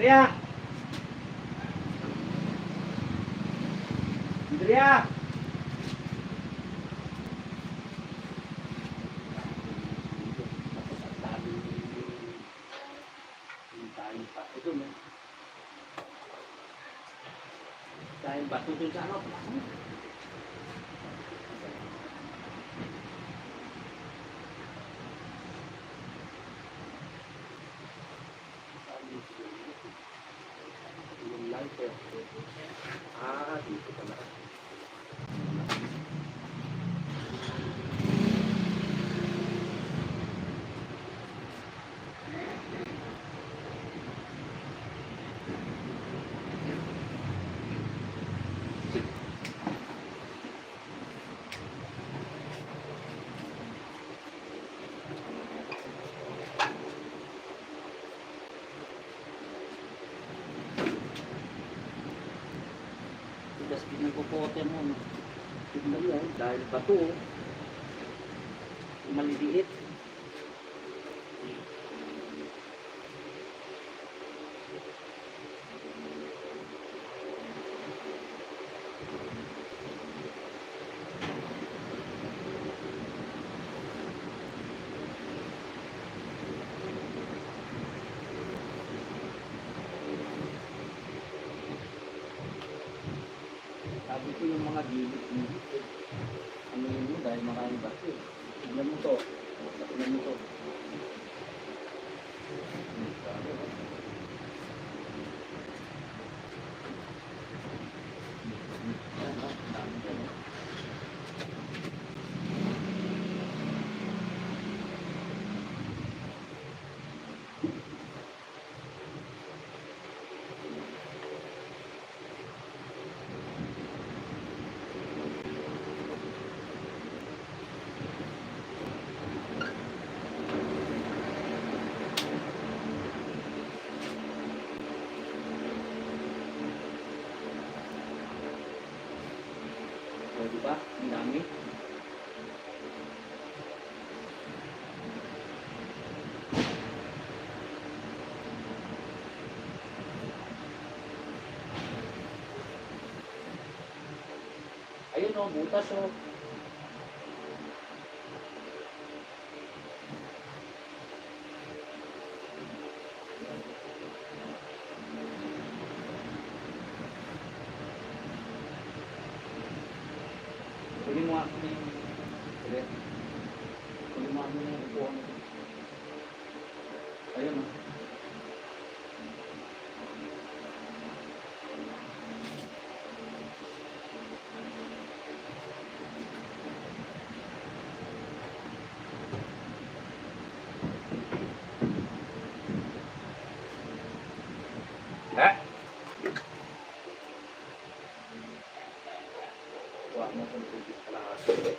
Andrea! Andrea! Ito mo. Dahil bato dun sa ano. Yung lighter. Dito pala. Tigas pinagpupote mo, no? Tignan mo, dahil bato, maliliit. Sabi ko yung mga gilid mo. Ano yun mo dahil maraming bato. Tignan mo to. Tignan mo to. O, diba? Ang dami. Ayun o, butas o. Huli mo ako na yung ulit. Huli mo ako na yung upuan. Ayun o. Kuha mo kung tubig kalahati.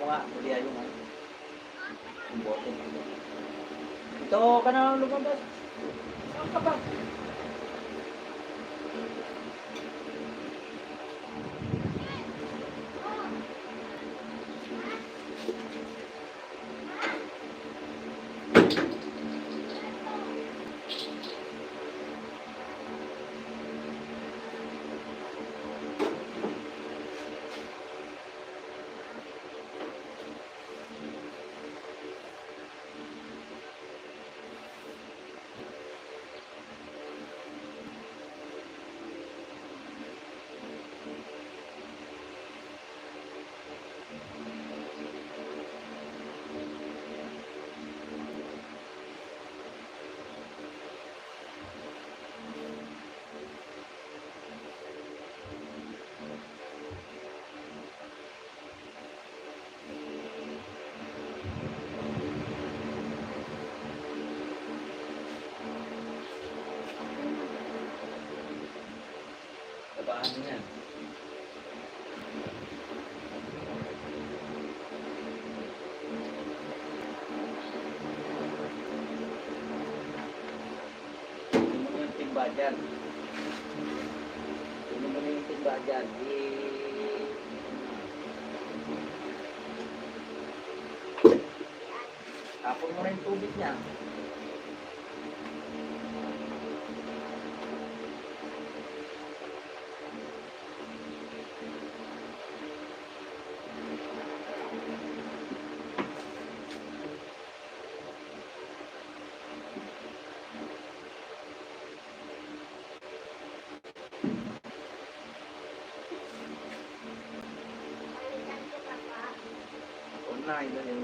mo nga, muli yung ano. Yung bote. Ito ka na lumabas. Saan ka ba? Tabaan mo yan. Tingnan mo yung timba dyan. Tingnan mo yung timba dyan. Tapon mo na yung tubig niya. Palitan ko pa pa. Unay na yun.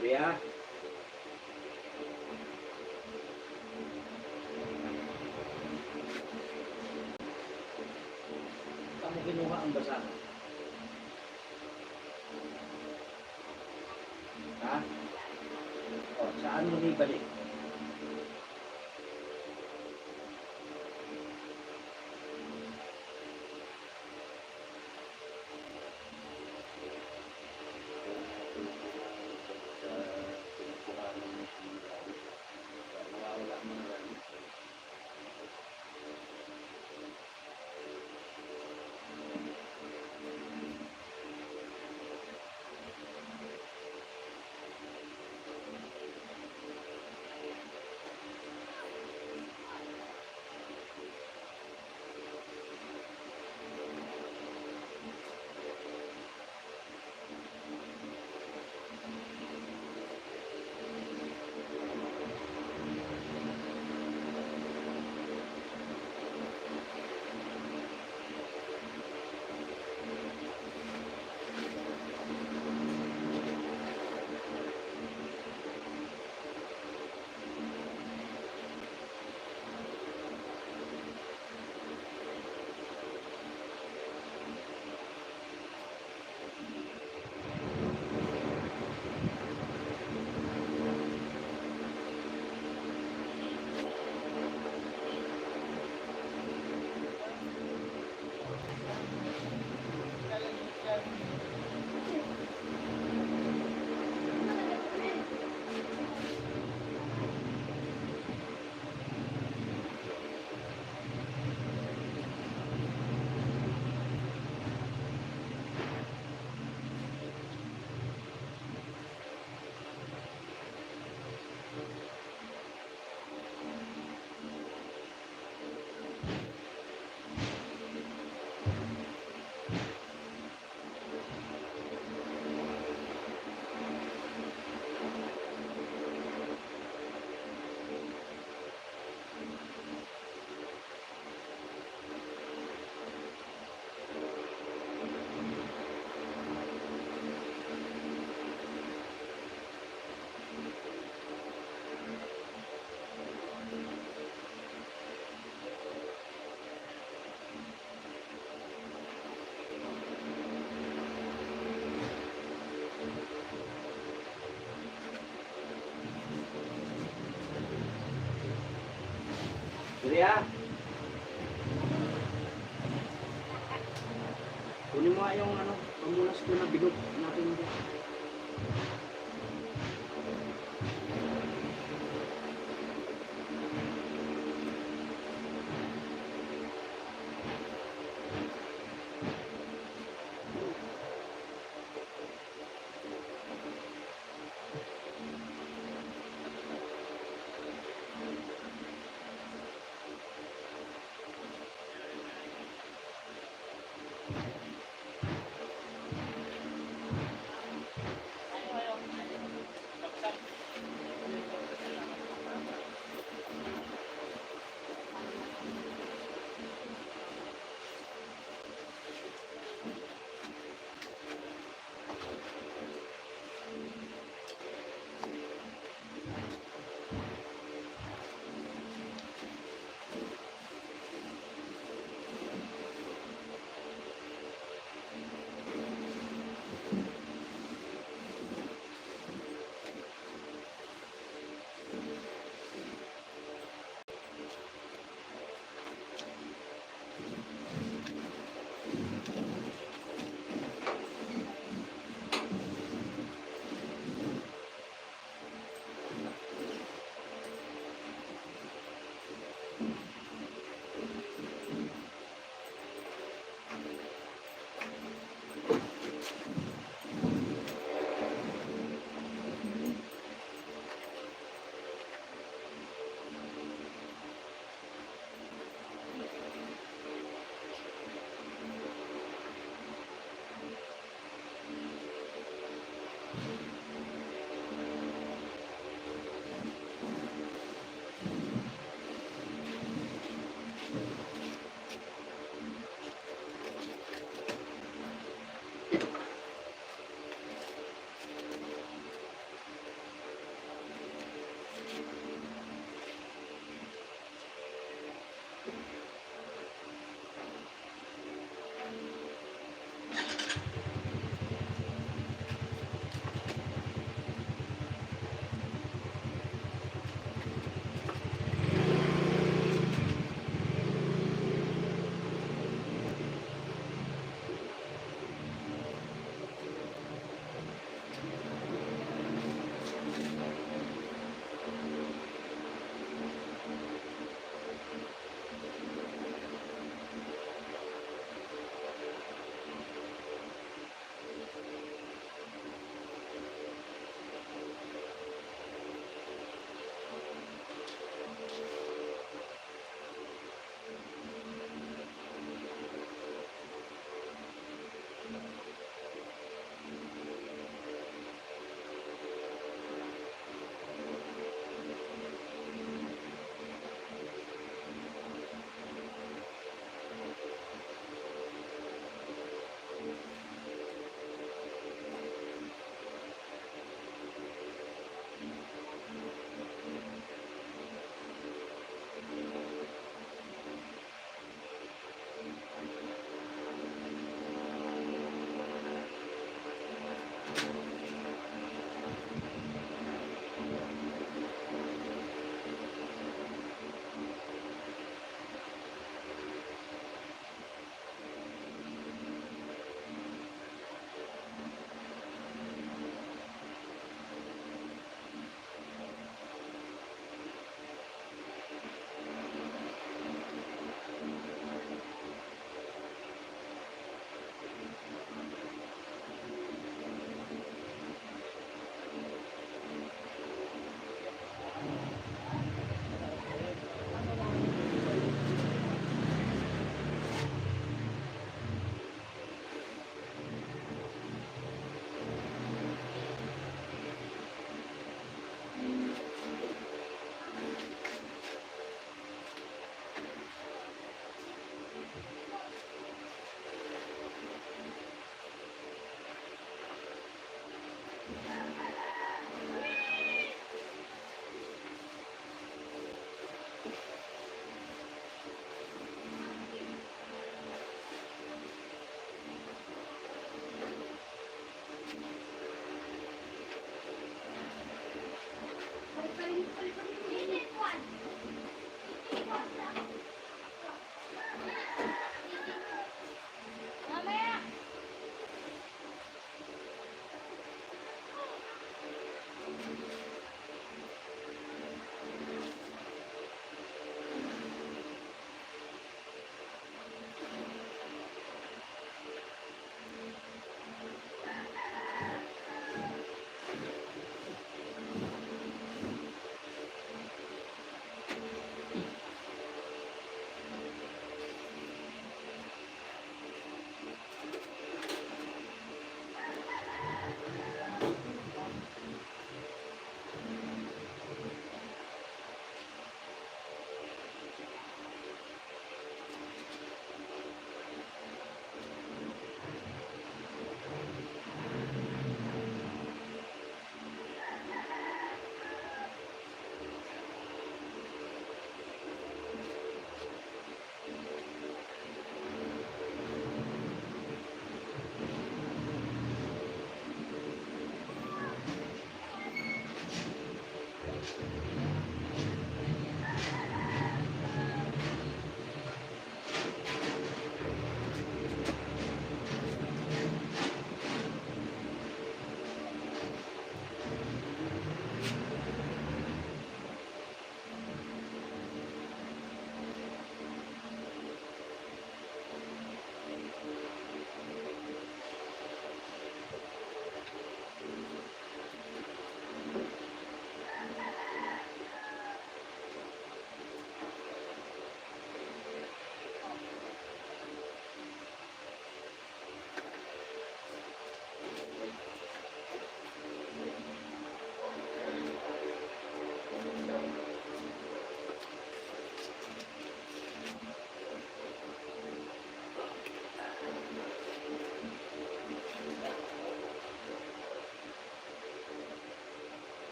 Priya, saan mo kinuha ang basa? Ha? O, saan mo ibalik? Dali ha. Kunin mo nga yung ano, pamunas ko na bilog natin dyan.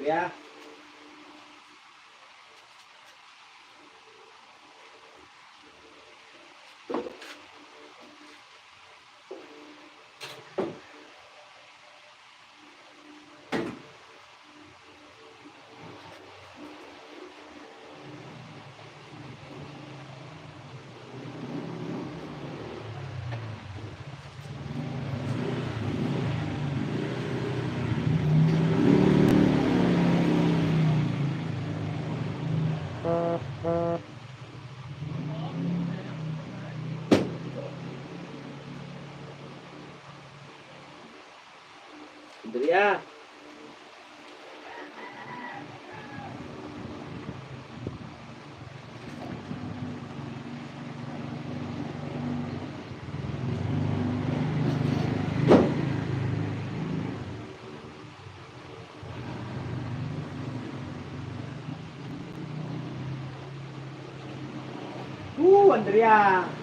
Andrea? Andrea? Andrea!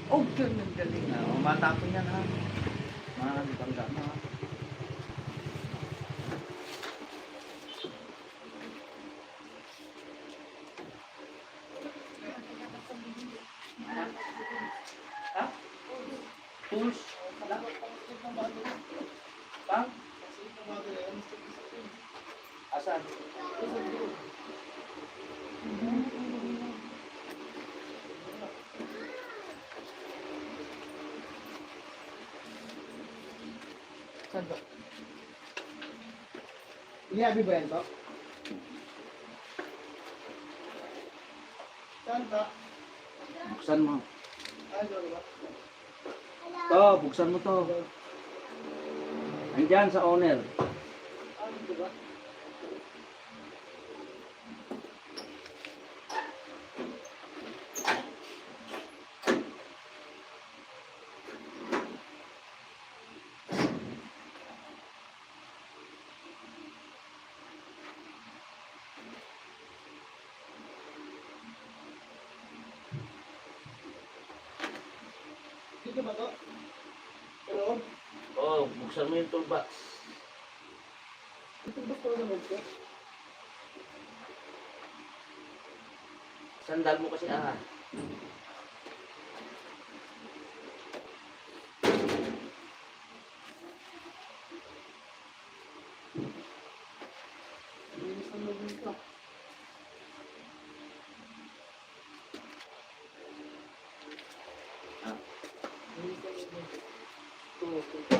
Oh, galing, galing. Matapon yan ha. Bangga mo ha. Ha? Tools? Pang? Asan? Saan ba? Iyabi ba yan to? Saan ba? Buksan mo. Ay, ba? To, buksan mo to. Andyan sa owner. Ano ito ba? Dito ba to? Hello? Oh, buksan mo yung toolbox. Dito ba to naman to? Sandal mo kasi Linis ng loob nito. Linis ng loob nito. Ito.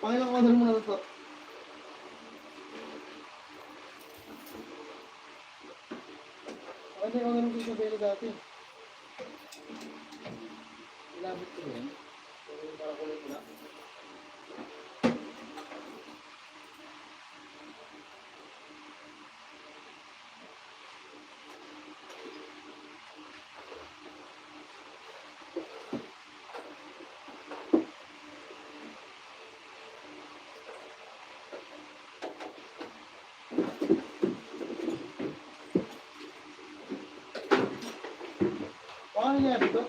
Pangilang order mo na ito? Ano yung order mo sa Belo dati? Ilabot ko yan. Para kulay ko na. Paano niya ito?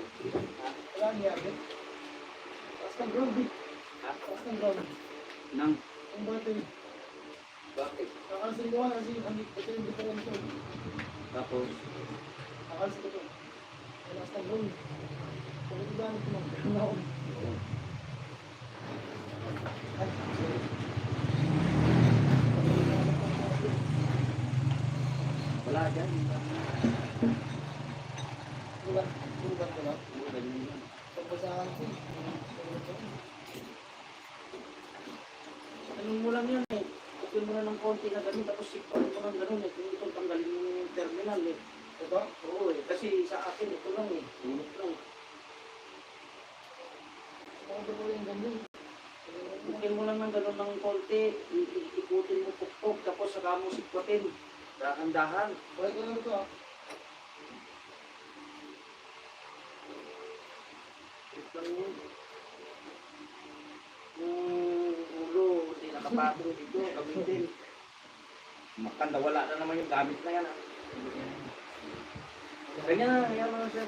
Wala niya ito? Taas ng ground eh. Taas ng ground. Nang, Ang battery. bakit? Nakalsin ko kasi ito yung differential. Tapos, Nakalsin ko ito. Taas ng ground. Kung ito gamit ko lang. Meron ako. Ay, sorry. wala dyan. Ulan. Ulan ko lang. Ganyan yan. Pagbasahan ko. Tanong mo lang yan eh. Kupin mo na ng konti na ganun, tapos sikpan mo ng ganun eh. Kung ito tanggalin mo yung terminal eh. Ito? Oo eh, kasi sa akin ito lang eh. Unit lang. Ito ko yung ganyan. Kupin mo lang ng ganun ng konti, ikutin mo pukpok, tapos saka mo sikwatin. Dahan-dahan. Balik ko lang ito ah. Ito lang yun. Yung ulo, hindi nakapatong dito, gamitin. Makanda, wala na naman yung gamit na yan ah. Ganyan na, ganyan na siya.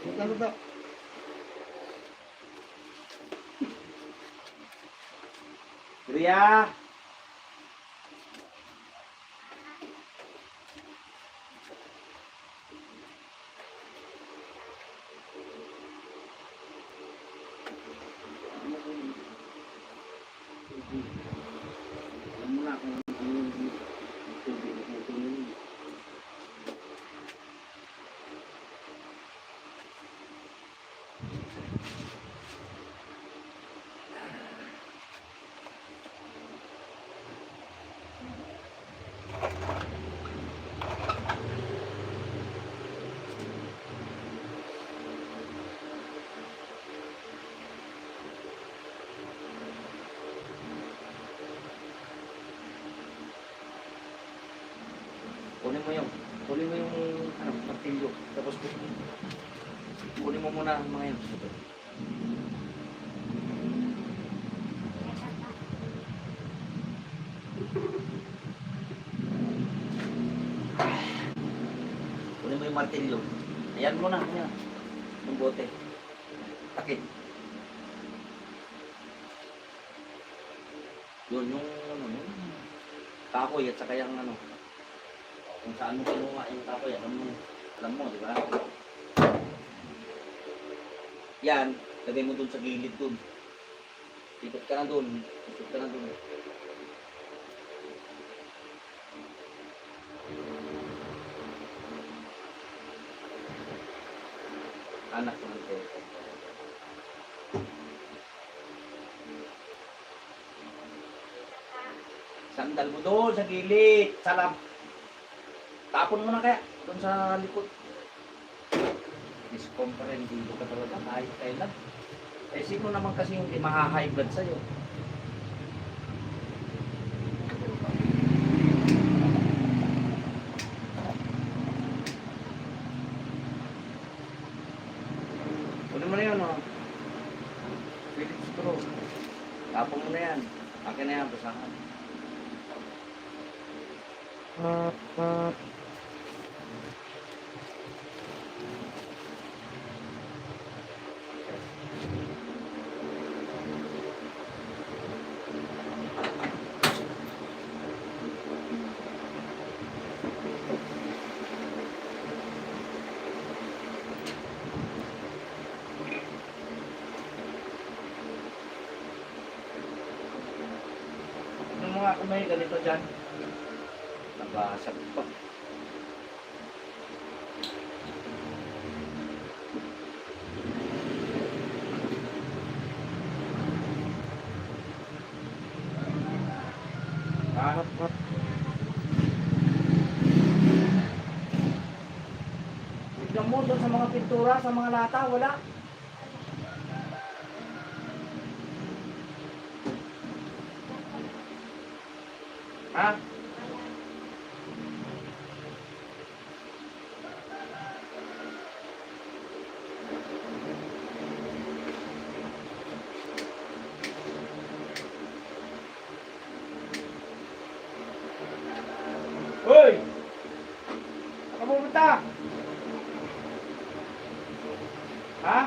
Ito ito. Kriya! Alam mo na kung ano yung tubig na ito yun. Kunin mo yung ano, martilyo. Tapos kunin mo muna ang mga yun. martilyo. Ayan mo na, ayan. Yung bote. Takip. Yun, yung ano, yung kahoy at saka yung ano. Kung saan mo kinuha yung kahoy, alam mo, di ba? Yan, lagay mo dun sa gilid dun. Ikot ka na dun. Ikot ka na dun. Anak ng teko. Sandal mo doon sa gilid. Salam. Tapon mo na kaya. Doon sa likod. Discomprehendido ka talaga. Kahit kailan. Eh, sino naman kasi yung maha-high blood sa'yo? Kunin mo na yun, oh. Philips screw. Tapon mo na yan. Akin na yan, basahan. Yung mga kung may ganito dyan, nabasag pa. Ah, tignan mo doon sa mga pintura, sa mga lata, wala. Ha? Hoy! Saan ka pupunta? Ha?